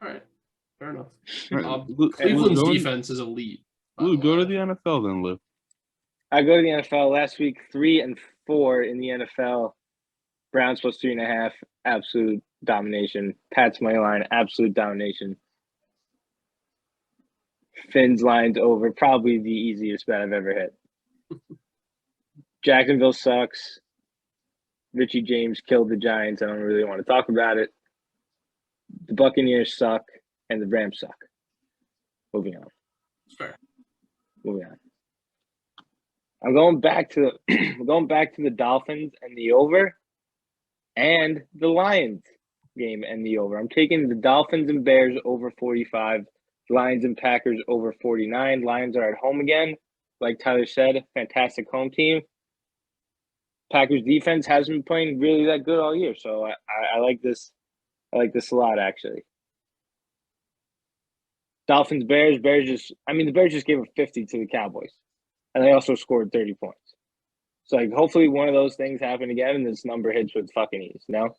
All right, fair enough. Right. Cleveland's defense is elite. Lou, go to the NFL then, Lou. I go to the NFL last week, 3 and 4 in the NFL. Browns plus 3.5, absolute domination. Pat's money line, absolute domination. Finn's lines over, probably the easiest bet I've ever hit. Jacksonville sucks. Richie James killed the Giants. I don't really want to talk about it. The Buccaneers suck, and the Rams suck. Moving on. Fair. Moving on. I'm going back to the Dolphins and the over, and the Lions game and the over. I'm taking the Dolphins and Bears over 45. Lions and Packers over 49. Lions are at home again. Like Tyler said, fantastic home team. Packers defense hasn't been playing really that good all year, so I like this. I like this a lot, actually. Dolphins, Bears. The Bears just gave a 50 to the Cowboys, and they also scored 30 points. So, like, hopefully one of those things happen again, and this number hits with fucking ease. No.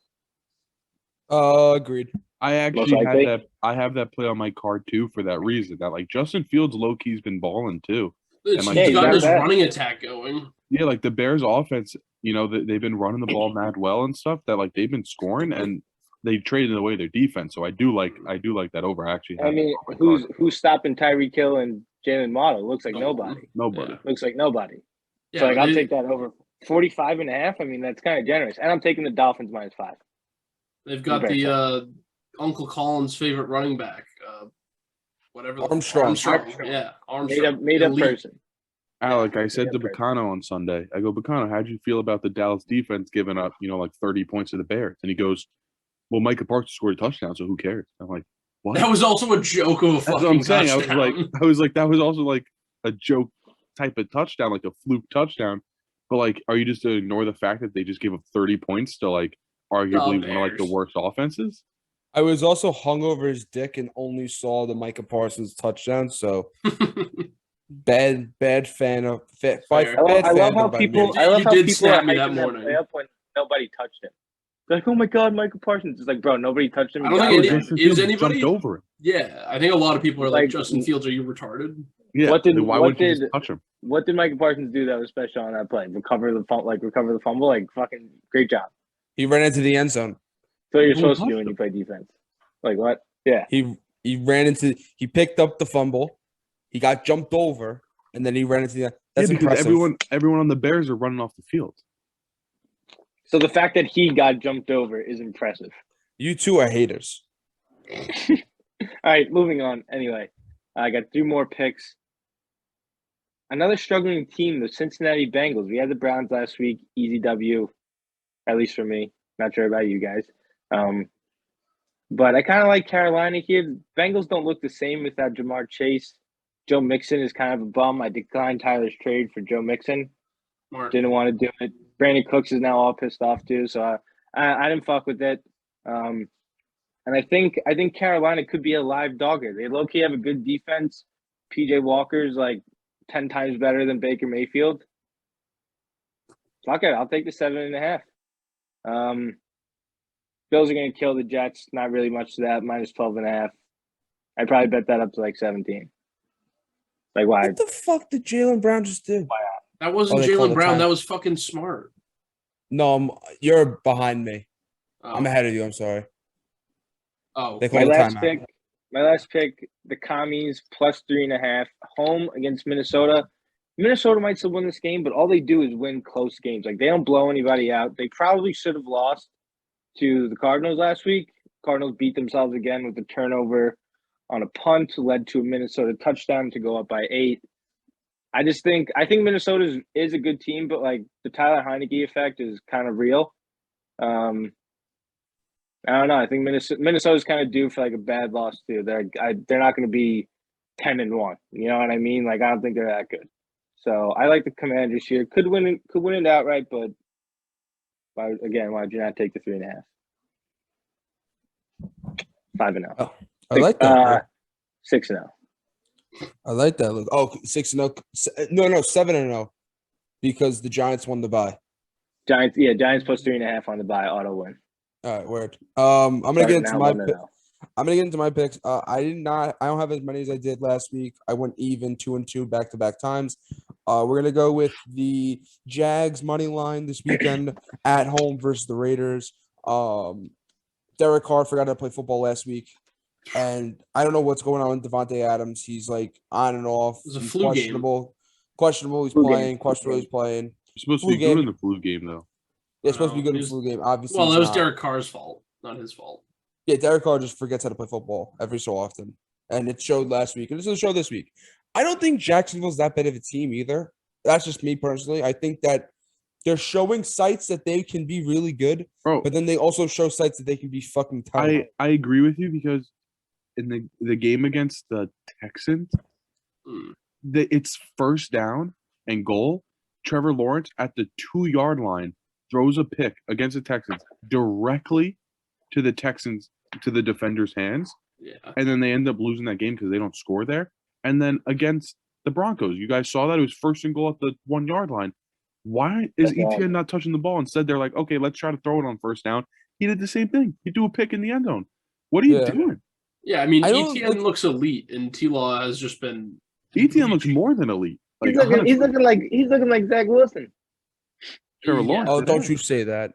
Agreed. I actually had that. I have that play on my card too for that reason. That like Justin Fields low key's been balling too. He's like, got his running attack going. Yeah, like the Bears offense, they've been running the ball mad well and stuff. That like they've been scoring and they traded away their defense. So I do like that over. Actually, who's stopping Tyreek Hill and Jalen Waddle? Looks like nobody. Nobody. Looks like nobody. Yeah, so I'll take that over 45.5. I mean, that's kind of generous. And I'm taking the Dolphins minus 5. They've got the Uncle Colin's favorite running back, whatever. Armstrong. Yeah, Armstrong. Made up person. Alec, I said to Bacano on Sunday, I go, Bacano, how'd you feel about the Dallas defense giving up, like 30 points to the Bears? And he goes, well, Micah Parsons scored a touchdown, so who cares? I'm like, what? That was also a joke of a fucking touchdown. I was like, that was also like a joke type of touchdown, like a fluke touchdown. But like, are you just to ignore the fact that they just gave up 30 points to like arguably one of like the worst offenses? I was also hung over his dick and only saw the Micah Parsons touchdown. So bad fan of fit. I love how people. I love how people snap me that morning. When nobody touched him. They're like, oh my god, Micah Parsons. It's like, bro, nobody touched him. I don't think is anybody jumped over him. Yeah, I think a lot of people are like Justin Fields. Are you retarded? Yeah. Why would you just touch him? What did Micah Parsons do that was special on that play? Recover the fumble. Like fucking great job. He ran into the end zone. So you're supposed to do when you play defense. Like what? Yeah. He picked up the fumble, he got jumped over, and then he ran into the. That's impressive. Everyone on the Bears are running off the field. So the fact that he got jumped over is impressive. You two are haters. All right, moving on. Anyway, I got 3 more picks. Another struggling team, the Cincinnati Bengals. We had the Browns last week, easy W, at least for me. Not sure about you guys. But I kind of like Carolina here. Bengals don't look the same without Jamar Chase. Joe Mixon is kind of a bum. I declined Tyler's trade for Joe Mixon. Smart. Didn't want to do it. Brandon Cooks is now all pissed off too, so I didn't fuck with it. And I think Carolina could be a live dogger. They low key have a good defense. PJ Walker's like 10 times better than Baker Mayfield. Fuck it, I'll take the 7.5. Bills are gonna kill the Jets. Not really much to that. Minus 12.5. I'd probably bet that up to like 17. Like why? What the fuck did Jalen Brown just do? That wasn't they called Jalen a Brown. time. That was fucking smart. No, you're behind me. Oh. I'm ahead of you. I'm sorry. Oh, They My called a last timeout. pick, the Commies plus 3.5 home against Minnesota. Minnesota might still win this game, but all they do is win close games. Like they don't blow anybody out. They probably should have lost to the Cardinals last week. Cardinals beat themselves again with a turnover on a punt, led to a Minnesota touchdown to go up by 8. I think Minnesota is a good team, but like the Tyler Heineke effect is kind of real. I don't know. I think Minnesota's kind of due for like a bad loss too. They're not going to be 10-1. You know what I mean? Like I don't think they're that good. So I like the Commanders here. Could win it outright, but why would you not take the 3.5? 5-0. Oh, I like that. 6-0. I like that. Look, 6-0. No, 7-0, because the Giants won the bye. Giants plus 3.5 on the bye, auto win. All right, word. I'm gonna get into my. 1-0. I'm gonna get into my picks. I don't have as many as I did last week. I went even 2-2 back-to-back times. We're gonna go with the Jags money line this weekend at home versus the Raiders. Derek Carr forgot to play football last week, and I don't know what's going on with Devontae Adams. He's like on and off. It was a He's flu game. questionable. He's Flu game. playing. Questionable. He's playing. You're supposed to Flu be good game. in the flu game, though. Yeah, it's supposed to be good in He the was- flu game. Obviously, Well, he's that was not. Derek Carr's fault, not his fault. Yeah, Derek Carr just forgets how to play football every so often. And it showed last week. And it's going to show this week. I don't think Jacksonville's that bad of a team either. That's just me personally. I think that they're showing sites that they can be really good, Bro, but then they also show sites that they can be fucking terrible. I agree with you because in the game against the Texans, Mm. it's first down and goal. Trevor Lawrence at the 2-yard line throws a pick against the Texans directly to the defender's hands, Yeah. and then they end up losing that game because they don't score there. And then against the Broncos, you guys saw that it was first and goal at the 1-yard line. Why is That's odd. ETN not touching the ball? Instead, they're like, okay, let's try to throw it on first down. He did the same thing. He threw a pick in the end zone. What are you Yeah. doing? Yeah, I mean, I don't ETN look- looks elite, and T-Law has just been. ETN looks more than elite. Like, He's looking like Zach Wilson. Trevor Yeah. Lawrence. Oh, is. don't you say that.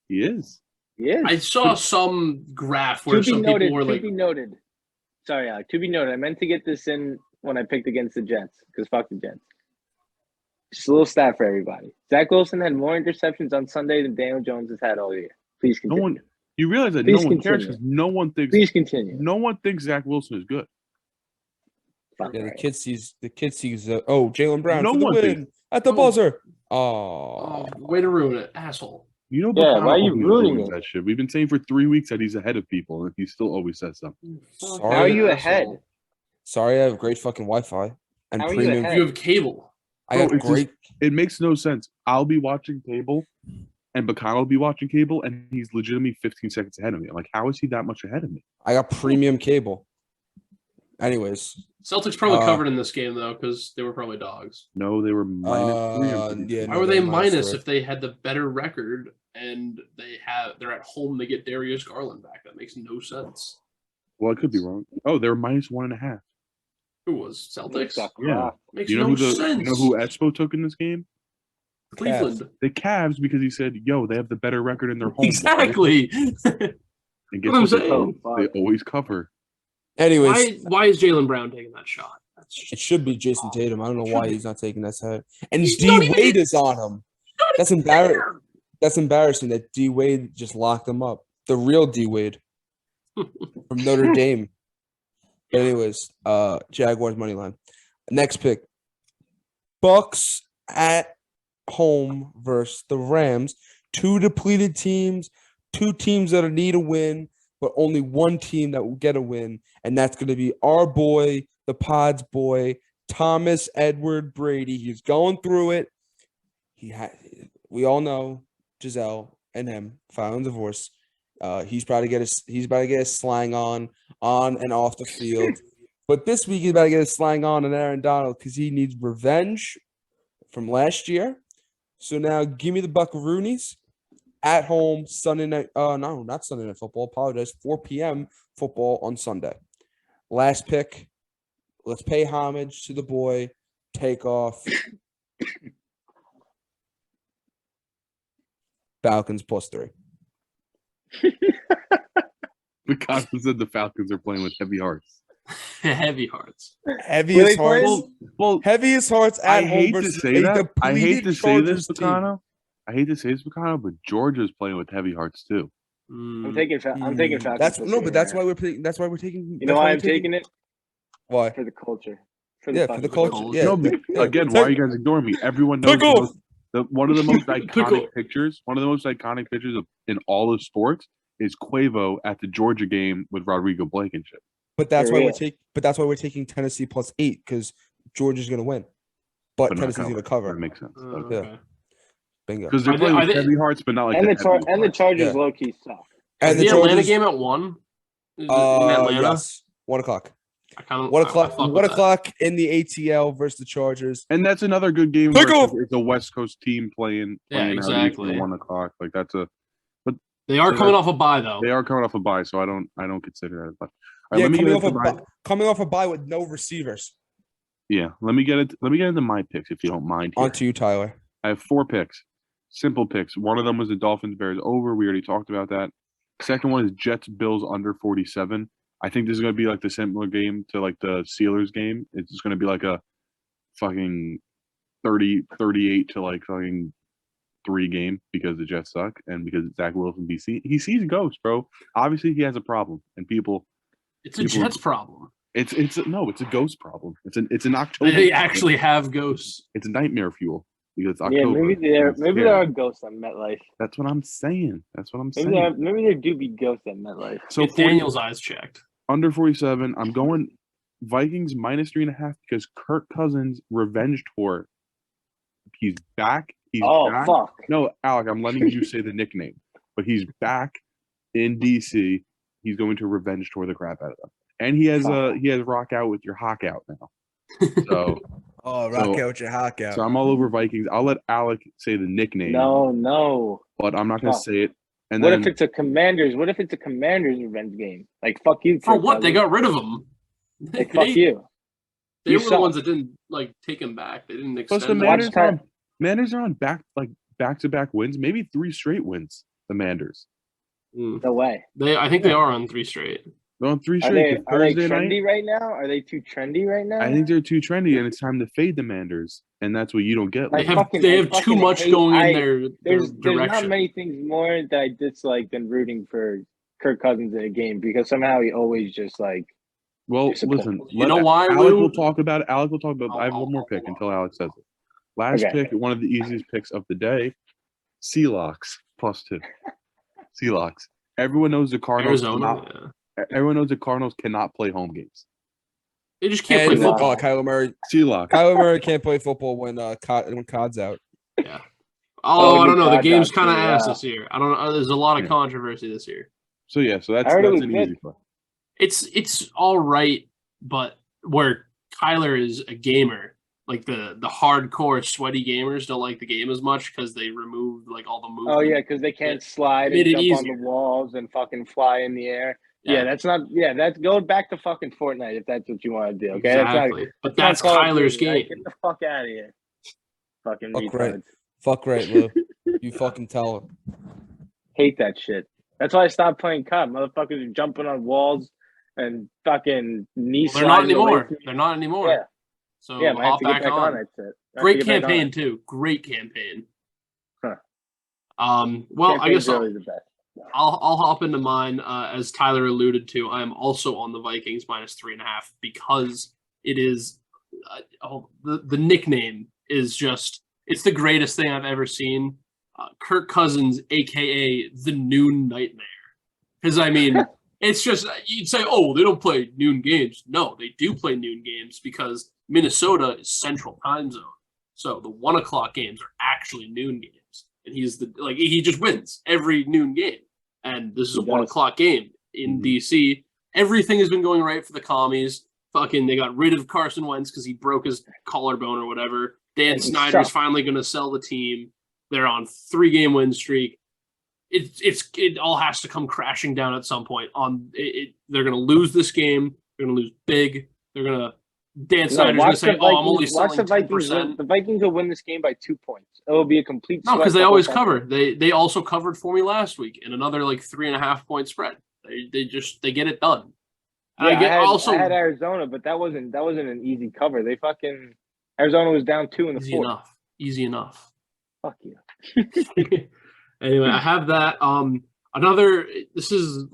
He is. Yes. I saw some graph where To be some noted. people were To like, be noted. Sorry, Alec. To be noted. I meant to get this in when I picked against the Jets because fuck the Jets. Just a little stat for everybody. Zach Wilson had more interceptions on Sunday than Daniel Jones has had all year. Please No continue. one. You realize that Please no one cares continue. because no one thinks. Please continue. No one thinks Zach Wilson is good. Fuck Yeah, the right. kid sees Jalen Brown No for the one win thinks- at the Oh. buzzer. "Oh, Oh, way to ruin it, asshole." You know, Yeah, Bacano why are you always ruining ruins it? that shit. We've been saying for 3 weeks that he's ahead of people, and he still always says something. Sorry. How are you Asshole. ahead? sorry, I have great fucking Wi-Fi and How are you premium. ahead? You have cable. I Bro, have it's just- great. It makes no sense. I'll be watching cable, and Bacano will be watching cable, and he's legitimately 15 seconds ahead of me. I'm like, how is he that much ahead of me? I got premium cable. Anyways, Celtics probably Uh, covered in this game though, because they were probably dogs. No, they were -3. I'm pretty yeah, sure. Why no, were they they're minus -3. if they had the better record and they're at home? They get Darius Garland back. That makes no sense. Well, I could be wrong. Oh, they were -1.5. Who was Celtics? Suck Yeah. rock. Makes You know no who sense. you know who Espo took in this game? Cleveland. The Cavs, because he said, "Yo, they have the better record in their home." Exactly. And guess What I'm what? saying. Oh, fuck. They always cover. Anyways, Why is Jalen Brown taking that shot? That's it just should be Jason Tatum. I don't know why he's not taking that side. And He's D not even- Wade is on him. That's embarrassing. fair. That's embarrassing that D Wade just locked him up. The real D Wade from Notre Dame. But anyways, Jaguars money line. Next pick. Bucks at home versus the Rams. Two depleted teams, two teams that need a win, but only one team that will get a win, and that's going to be our boy, the Pod's boy, Thomas Edward Brady. He's going through it. We all know Giselle and him filing divorce. He's about to get his slang on and off the field. But this week he's about to get his slang on Aaron Donald because he needs revenge from last year. So now give me the Buckaroonies at home Sunday night. No, not Sunday night football. Apologize. 4 p.m. football on Sunday. Last pick. Let's pay homage to the boy. Takeoff. Falcons +3. Because said the Falcons are playing with heavy hearts. Heavy hearts. Heaviest hearts. Well, Heaviest hearts at I home hate to versus say a that. I hate depleted to say this, Chargers team. Bacano. I hate to say this, Bacano, but Georgia's playing with heavy hearts too. I'm taking Falcons. That's this no, year, but that's man. why we're taking. That's why we're taking. You know why I'm taking it? Why? For the culture. For the fucking culture. Yeah. No, but again, why are you guys ignoring me? Everyone knows one of the most iconic pictures. One of the most iconic pictures in all of sports is Quavo at the Georgia game with Rodrigo Blankenship. But that's why we're taking Tennessee +8 because Georgia's going to win, but Tennessee's going to cover. That makes sense. Yeah. Bingo. Because they're playing with heavy hearts, but not like the Chargers low key suck. And the Atlanta game at 1? In Atlanta? Yes. 1 o'clock. 1 o'clock. 1 o'clock in the ATL versus the Chargers. And that's another good game. It's a West Coast team playing. Yeah, exactly. 1 o'clock. Like that's a. But they are coming off a bye though. They are coming off a bye, so I don't consider that. But yeah, coming off a bye with no receivers. Yeah, let me get into my picks if you don't mind. On to you, Tyler. I have 4 picks. Simple picks. One of them was the Dolphins Bears over. We already talked about that. Second one is Jets Bills under 47. I think this is going to be like the similar game to like the Steelers game. It's just going to be like a fucking 38 to like fucking 3 game because the Jets suck and because Zach Wilson he sees ghosts, bro. Obviously he has a problem and people. It's a Jets problem. It's a ghost problem. It's an October. They actually have ghosts. It's nightmare fuel. Because it's October. Yeah, maybe there are ghosts at MetLife. That's what I'm saying. Maybe there do be ghosts at MetLife. So Daniel's eyes checked. Under 47, I'm going Vikings -3.5 because Kirk Cousins revenge tour. He's back. Back. Fuck. No, Alec, I'm letting you say the nickname, but he's back in DC. He's going to revenge tour the crap out of them, and he has rock out with your hawk out now. So. Rock out your hawk out. So I'm all over Vikings. I'll let Alec say the nickname. No. But I'm not going to say it. And what if it's a Commanders? What if it's a Commanders revenge game? Like fuck you. For what? They got rid of him. Like fuck you. They were the ones that didn't like take him back. They didn't extend. Plus the Manders are on back-to-back wins, maybe 3 straight wins. The Manders. No way. I think they are on 3 straight. They're on 3 straight. Are they trendy right now? Are they too trendy right now? I think they're too trendy, and it's time to fade the Manders, and that's what you don't get. They have too much going in their direction. There's not many things more that I dislike than rooting for Kirk Cousins in a game because somehow he always just like. Well, listen. You know why? Alec will talk about it. I have one more pick until Alex says it. Last pick, one of the easiest picks of the day. Sealocks +2. Sealocks. Everyone knows the Cardinals. Everyone knows the Cardinals cannot play home games. They just can't play football. Kyler Murray. Sealocks. Kyler Murray can't play football when Cod's out. Yeah. I don't know. The game's kind of ass this year. I don't know. There's a lot of controversy this year. So that's an easy play. It's all right, but where Kyler is a gamer, like the hardcore sweaty gamers don't like the game as much because they removed like all the movement. Oh yeah, because they can't slide and jump on the walls and fucking fly in the air. Yeah, that's going back to fucking Fortnite if that's what you want to do. Okay, exactly. That's Kyler's game. Right? Get the fuck out of here. Fucking retards. Fuck right, Lou. You fucking tell him. Hate that shit. That's why I stopped playing COD. Motherfuckers are jumping on walls and fucking knee They're not anymore. They're not anymore. Yeah. So I have hop to get back on. That's it. Great campaign too. Great campaign. Huh. Well, I guess really the best. I'll hop into mine. As Tyler alluded to, I am also on the Vikings -3.5 because it is the nickname is just it's the greatest thing I've ever seen. Kirk Cousins, aka the Noon Nightmare, because I mean it's just you'd say, oh, they don't play noon games. No, they do play noon games because Minnesota is Central Time Zone, so the 1 o'clock games are actually noon games, and he just wins every noon game. And this is a 1 o'clock game in DC. Everything has been going right for the commies. Fucking, they got rid of Carson Wentz because he broke his collarbone or whatever. Dan Snyder's finally going to sell the team. They're on 3-game win streak. It all has to come crashing down at some point. They're going to lose this game. They're going to lose big. They're going to. Dan Snyder's going to say, "Oh, I'm only selling 10%." The Vikings will win this game by 2 points. It will be a complete. No, because they always cover. They also covered for me last week in another 3.5 point spread. They get it done. Yeah, I had Arizona, but that wasn't an easy cover. Arizona was down 2 in the fourth. Easy enough. Fuck you. Anyway, I have that. This is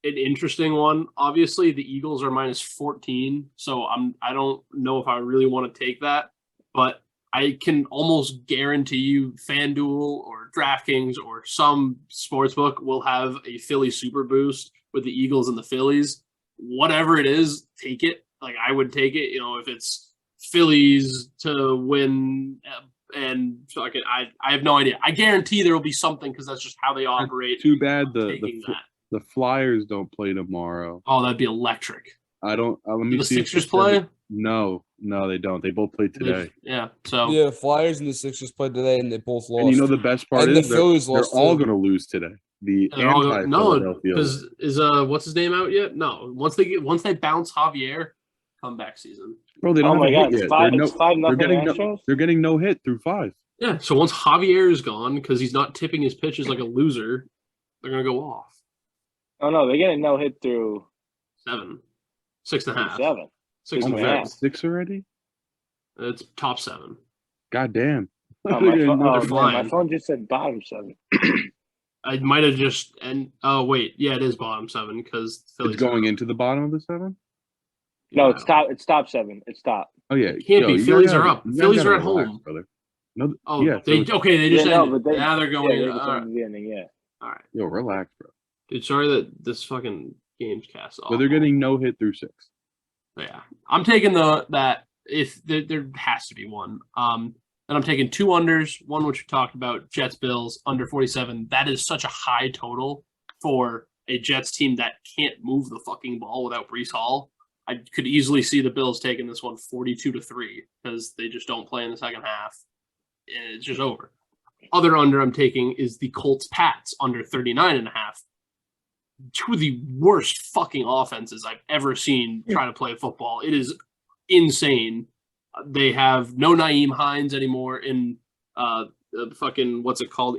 an interesting one. Obviously, the Eagles are -14, so I don't know if I really want to take that, but I can almost guarantee you FanDuel or DraftKings or some sportsbook will have a Philly super boost with the Eagles and the Phillies. Whatever it is, take it. I would take it. If it's Phillies to win and I have no idea. I guarantee there will be something because that's just how they operate. Too bad the Flyers don't play tomorrow. Oh, that'd be electric. I don't. Let me the see. Sixers play? No, they don't. They both played today. The Flyers and the Sixers played today, and they both lost. And the best part and is the Phillies they're lost all too. going to lose today. No, because is what's his name out yet? No, once they bounce Javier, comeback season. Bro, they don't have a hit yet. It's 5-0. They're getting no hit through 5. Yeah, so once Javier is gone because he's not tipping his pitches like a loser, they're gonna go off. Oh no, they're getting no hit through 7, 6.5, 7, 6.5. 6 already. It's top 7. God damn. My phone just said bottom 7. I might have just wait, yeah, it is bottom 7 because it's going into the bottom of the 7. No, it's top. It's top 7. It's top. Oh yeah, it can't be. Phillies are up. Phillies are at home, brother. No, oh yeah. They just ended. But now they're going. Yeah, the ending. Yeah. All right. Yo, relax, bro. Dude, sorry that this fucking game's cast off. But they're getting no hit through 6. Yeah, I'm taking that if there has to be one. And I'm taking 2 unders. One which we talked about, Jets Bills under 47. That is such a high total for a Jets team that can't move the fucking ball without Breece Hall. I could easily see the Bills taking this one 42-3 because they just don't play in the second half. And it's just over. Other under I'm taking is the Colts Pats under 39.5. 2 of the worst fucking offenses I've ever seen try to play football. It is insane. They have no Nyheim Hines anymore in fucking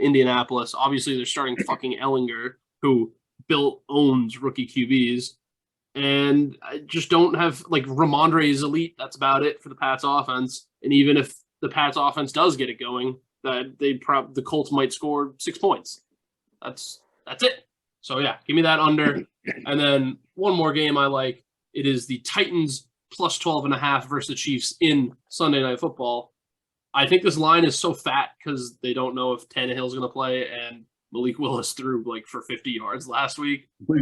Indianapolis. Obviously, they're starting fucking Ellinger, who owns rookie QBs. And I just don't have Ramondre is elite. That's about it for the Pats offense. And even if the Pats offense does get it going, that the Colts might score 6 points. That's it. So yeah, give me that under. And then one more game I like. It is the Titans plus 12.5 versus the Chiefs in Sunday Night Football. I think this line is so fat because they don't know if Tannehill's going to play, and Malik Willis threw for 50 yards last week. But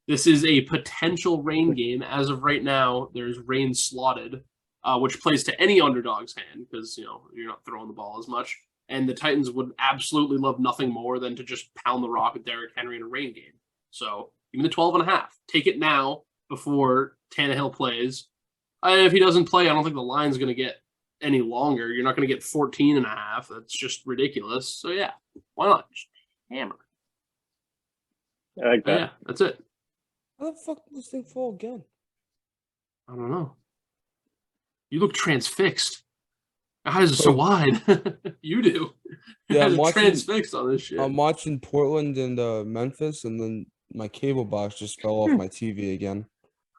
this is a potential rain game. As of right now, there's rain slotted, which plays to any underdog's hand because you're not throwing the ball as much. And the Titans would absolutely love nothing more than to just pound the rock with Derrick Henry in a rain game. So give me the 12.5. Take it now before Tannehill plays. And if he doesn't play, I don't think the line's going to get any longer. You're not going to get 14.5. That's just ridiculous. So yeah, why not? Just hammer. I like that. Yeah, that's it. How the fuck did this thing fall again? I don't know. You look transfixed. Your eyes are so wide. You do. Yeah, I'm watching, transfixed on this shit. I'm watching Portland and Memphis, and then my cable box just fell off my TV again.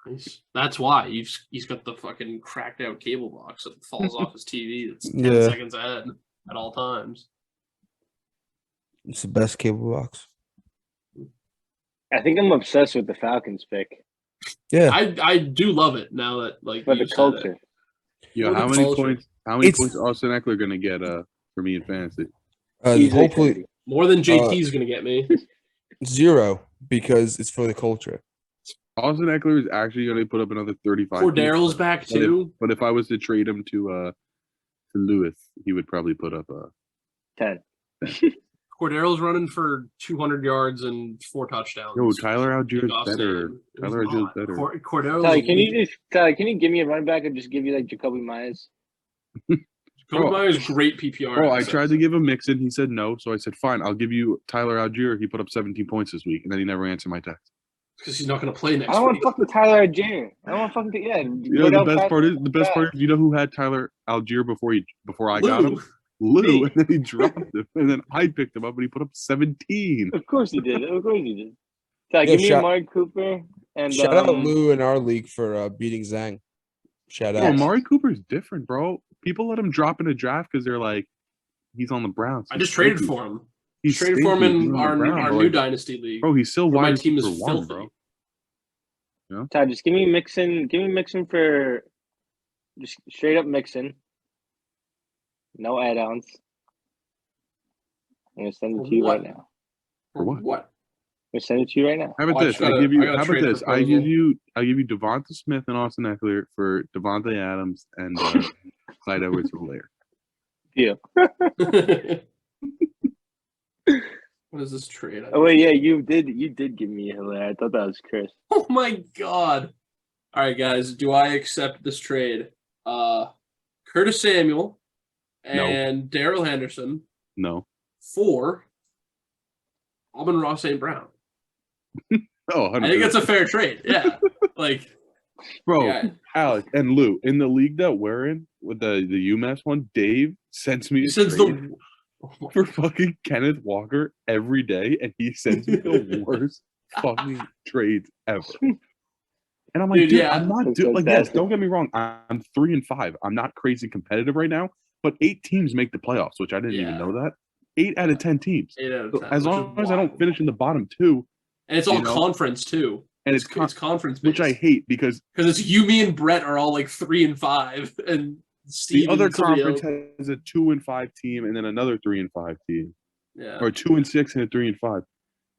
Nice. That's why he's got the fucking cracked out cable box that falls off his TV. That's 10 seconds ahead at all times. It's the best cable box. I think I'm obsessed with the Falcons pick Yeah. I do love it now that like for you the said culture. it. Yeah, For the how many culture. points? How many It's- points Austin Eckler gonna get for me in fantasy? Easily Hopefully 50. More than JT's gonna get me. 0 because it's for the culture. Austin Eckler is actually gonna put up another 35. Cordarrelle's back too. But if I was to trade him to Lewis, he would probably put up 10. Cordarrelle's running for 200 yards and 4 touchdowns. Yo, Tyler Algier is Kickoff better. game. Tyler Algier is better. Cordell's Tyler, can you give me a running back and just give you like Jacoby Myers? Kobe Bro, Myers great PPR. Bro, I assets. tried to give him Mixon. He said no. So I said, fine, I'll give you Tyler Algier. He put up 17 points this week, and then he never answered my text. because he's not going to play next I don't want week. fucking Tyler Algier. I don't want fucking You know, the best part is, you know who had Tyler Algier before I got him? Lou, Me. and then he dropped him, and then I picked him up, and he put up 17. Of course he did. Of course he did. Tyler, Yo, give me shout- Amari Cooper and Shout out Lou in our league for beating Zhang. Shout Bro, out. Amari Cooper's different, bro. People let him drop in a draft because they're like, he's on the Browns. I just traded for him. He's Traded for him stinky. He's in on the our Browns, but, new like, dynasty league. Bro, he's still where my wide team is receiver one, filthy. bro. Tyler, just give me Mixon. Give me Mixon for just straight up Mixon. No add-ons. I'm gonna send it to you right now. For what? What? I'm gonna send it to you right now. How about Oh, I this? just gotta- I give you. I gotta How about trade a this? I give you Devonta Smith and Austin Eckler for Devontae Adams and Clyde Edwards-Helaire. Yeah. What is this trade? Oh wait, yeah, you did give me Hilaire. I thought that was Chris. Oh my god. All right, guys. Do I accept this trade? Curtis Samuel No. and Daryl Henderson No. for Amon-Ra St. Brown. Oh, I think that's a fair trade. Yeah. Like, bro. yeah. Alex and Lou in the league that we're in with the UMass one. Dave sends me He a sends trade the for fucking Kenneth Walker every day, and he sends me the worst fucking trades ever. And I'm like, dude, yeah. I'm not That's doing like yes. fantastic. Don't get me wrong. I'm 3-5. I'm not crazy competitive right now, but 8 teams make the playoffs, which I didn't even Yeah. know that. 8 out of 10 teams. 8 out of So 10, as which long is as I don't wild. finish in the bottom 2, And it's all you know, conference too. and It's conference based. which I hate because because it's you, me, and Brett are all like 3 and 5, and Steve the other and somebody conference else. has a 2-5 team and then another 3-5 team, Yeah. or 2-6 and a 3-5.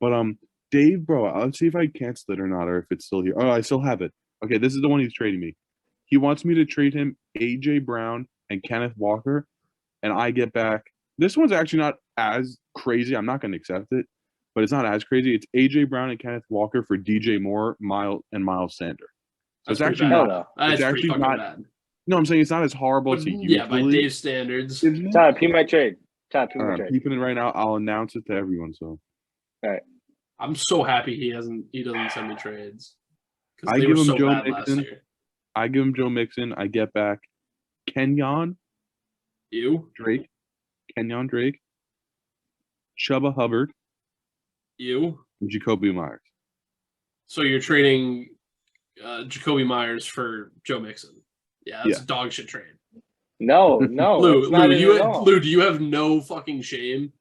But Dave, bro, let's see if I cancel it or not, or if it's still here. Oh, I still have it. Okay, this is the one he's trading me. He wants me to trade him AJ Brown and Kenneth Walker, and I get back. This one's actually not as crazy. I'm not going to accept it, but it's not as crazy. It's AJ Brown and Kenneth Walker for DJ Moore, Miles Sander. So That's it's actually pretty bad. not. That's it's pretty actually fucking not. bad. No, I'm saying it's not as horrible But, as he yeah, by usually Dave's standards. isn't it? Tyler, peep my trade. Tyler, peep my I'm trade. keeping it right now. I'll announce it to everyone. So I'm so happy he doesn't send me trades. Because I they give were him so Joe bad last Mixon. year. I give him Joe Mixon. I get back Kenyon Drake, Chuba Hubbard, You. and Jacoby Myers. So you're trading Jacoby Myers for Joe Mixon. Yeah, that's Yeah. a dog shit trade. No, it's not it at all. Lou, do you have no fucking shame?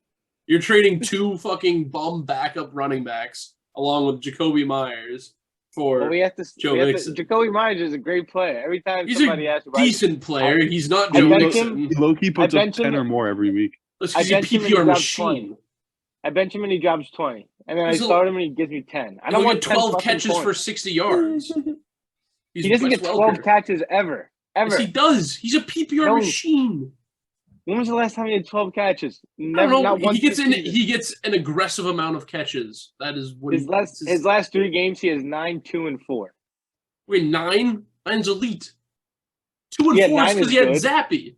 You're trading 2 fucking bum backup running backs along with Jacoby Myers for But we have to. Joe we have Mixon. Jacoby Myers is a great player. Every time He's somebody a asks about decent player. He's not I Joe bench Mixon. him. He low-key puts I up bench 10 him- or more every week. That's I because he's a bench him and he PPR drops machine. I bench him and he drops 20, and then He's I a- start him and he gives me 10. I don't He'll want get 10 12 fucking catches for points. 60 yards. He's He doesn't Wes get 12 Welker. catches ever. Yes, he does. He's a PPR No. machine. When was the last time he had 12 catches? I Never. don't know. Not once He gets this season. he gets an aggressive amount of catches. That is what His his last 3 games, he has 9, 2, and 4. wait, 9? 9's elite. 2 and Yeah, 4 is 9 because is he had good. Zappy.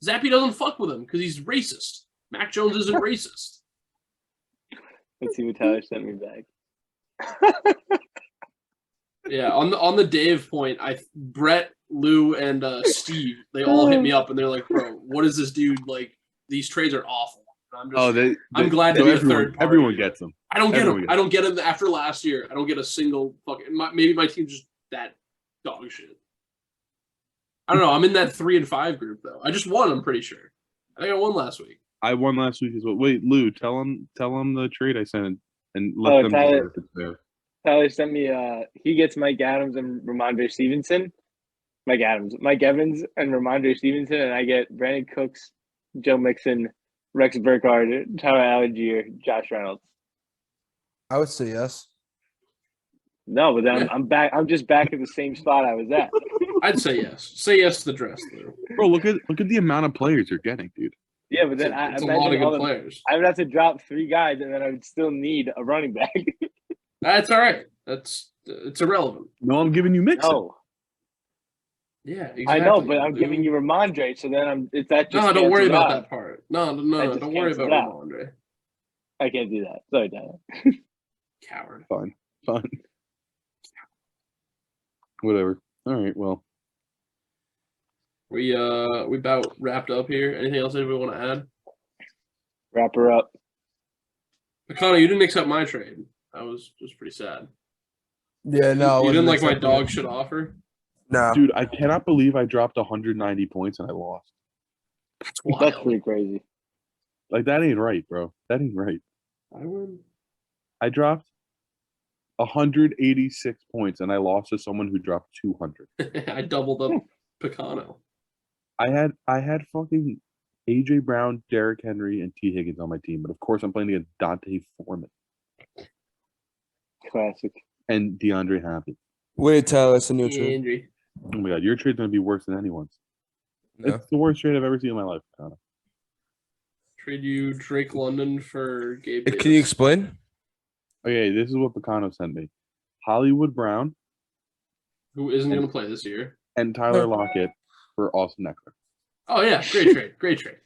Zappy doesn't fuck with him because he's racist. Mac Jones isn't racist. Let's see what Tyler sent me back. Yeah, on the Dave point, Brett, Lou, and Steve, they all hit me up and they're like, "Bro, what is this dude like? These trades are awful." And I'm just, I'm glad to so be a everyone, third party. everyone gets them. I don't get everyone him. gets I don't get him after last year. I don't get a single fucking. Maybe my team's just that dog shit. I don't know. I'm in that 3 and 5 group though. I just won. I'm pretty sure. I think I won last week. I won last week as well. Wait, Lou, tell him the trade I sent and let Oh, them Tyler. know if it's there. Tyler sent me. He gets Mike Adams and Ramondre Stevenson. Mike Evans, and Ramondre Stevenson, and I get Brandon Cooks, Joe Mixon, Rex Burkhardt, Tyler Algier, Josh Reynolds. I would say yes. No, but then Yeah. I'm back. I'm just back at the same spot I was at. I'd say yes. Say yes to the dress, Lou. Bro, look at the amount of players you're getting, dude. Yeah, but It's then a imagine lot of all good the- players. I would have to drop 3 guys, and then I would still need a running back. That's all right. It's irrelevant. No, I'm giving you Mixon. No, Yeah, exactly. I know, but I'm giving you Ramondre, so then it's that just No, don't worry cancels about out. that part. No, That just don't worry about cancels out. Ramondre. I can't do that. Sorry, Tyler. Coward. Fine. Whatever. All right. Well, We about wrapped up here. Anything else anybody want to add? Wrap her up. Makana, you didn't accept my trade. I was just pretty sad. Yeah, no. You didn't like my accepting dog it. shit offer? No. dude, I cannot believe I dropped 190 points and I lost. That's That's wild. pretty crazy. Like that ain't right, bro. That ain't right. I win. I dropped 186 points and I lost to someone who dropped 200. I doubled up Picano. I had fucking AJ Brown, Derrick Henry, and T. Higgins on my team, but of course I'm playing against Dante Foreman Classic. and DeAndre Happy. Wait, Tyler, it's a new trade. Andrew. Oh my god, your trade's gonna be worse than anyone's. No. It's the worst trade I've ever seen in my life. Connor. Trade you Drake London for Gabe Can you Davis. explain? Okay, this is what Picano sent me: Hollywood Brown Who isn't going to play this year? and Tyler Lockett for Austin Eckler. Oh, yeah. Great trade. Great trade.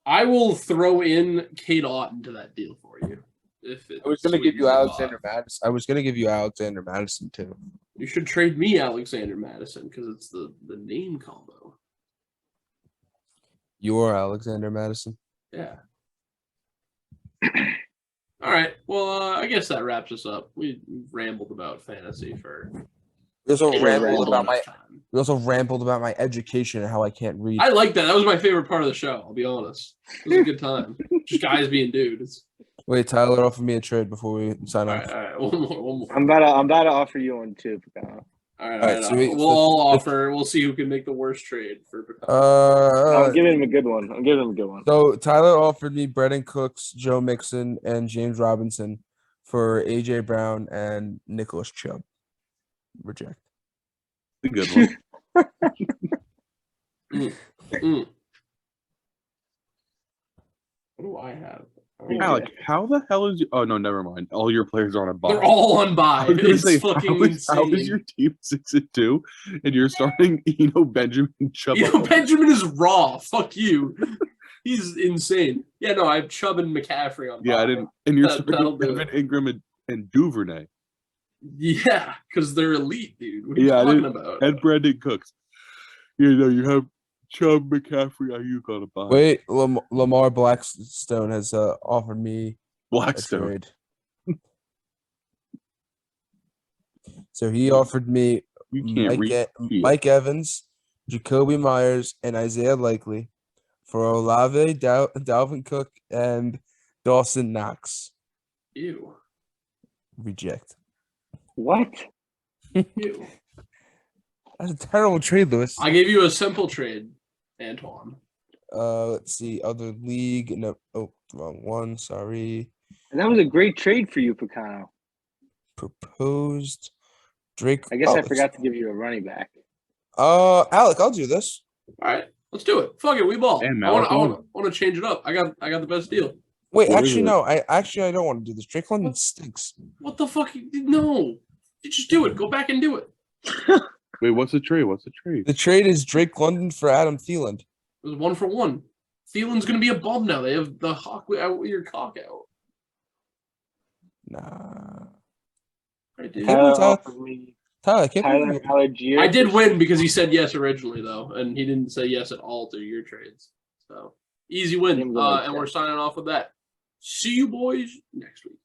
I will throw in Kate Ott into that deal for you. If it I was gonna give sweetens you the pot. Alexander Madison. I was gonna give you Alexander Madison too. You should trade me Alexander Madison because it's the name combo. You're Alexander Madison. Yeah. All right. Well, I guess that wraps us up. We rambled about fantasy for We also a rambled little about enough my. time. We also rambled about my education and how I can't read. I like that. That was my favorite part of the show. I'll be honest. It was a good time. Just guys being dudes. Wait, Tyler offered me a trade before we sign All off. right. All right. One more. I'm about to offer you one too, Picano. All right. All right, so we'll all offer. We'll see who can make the worst trade for. I'm giving him a good one. So Tyler offered me Brendan Cooks, Joe Mixon, and James Robinson for AJ Brown and Nicholas Chubb. Reject. A good one. Mm. What do I have? Oh, Alec, how the hell is? Oh no, never mind. All your players are on a bye. they're all on bye. I was gonna It's say, fucking how insane. is your team 6-2, and you're starting Benjamin Chubb? Benjamin is raw. Fuck you. He's insane. Yeah, no, I have Chubb and McCaffrey on. Yeah, bye. I didn't. And you're That'll starting do Evan Ingram and Duvernay Yeah, because they're elite, dude. What are you Yeah, I talking didn't- about? and Brandon Cooks. You know, you have Chubb, McCaffrey, Ayuk on a bye. Wait, Lamar Blackstone has offered me a Blackstone. trade. So he offered me You can't read. Mike Evans, Jacoby Myers, and Isaiah Likely for Olave, Dalvin Cook, and Dawson Knox. Ew. Reject. What? Ew. That's a terrible trade, Lewis. I gave you a simple trade, Antoine. Let's see. Other league. No. Oh, wrong one. Sorry. And that was a great trade for you, Picano. Proposed Drake. I guess I let's- forgot to give you a running back. Alec, I'll do this. All right, let's do it. Fuck it, we ball. Damn, I want Malik, to change it up. I got the best deal. Wait, What actually, is it? no. I don't want to do this. Drake London stinks. What the fuck? No, you just do it. Go back and do it. Wait, what's the trade? What's the trade? The trade is Drake London for Adam Thielen. It was 1-for-1. Thielen's gonna be a bum now. They have the hawk out with your cock out. Nah. Right, dude. Tyler, Tyler Tyler- offered me Tyler, I can't Tyler believe you- Algier. I did win because he said yes originally though, and he didn't say yes at all to your trades. So easy win. Didn't go like And that. we're signing off with that. See you boys next week.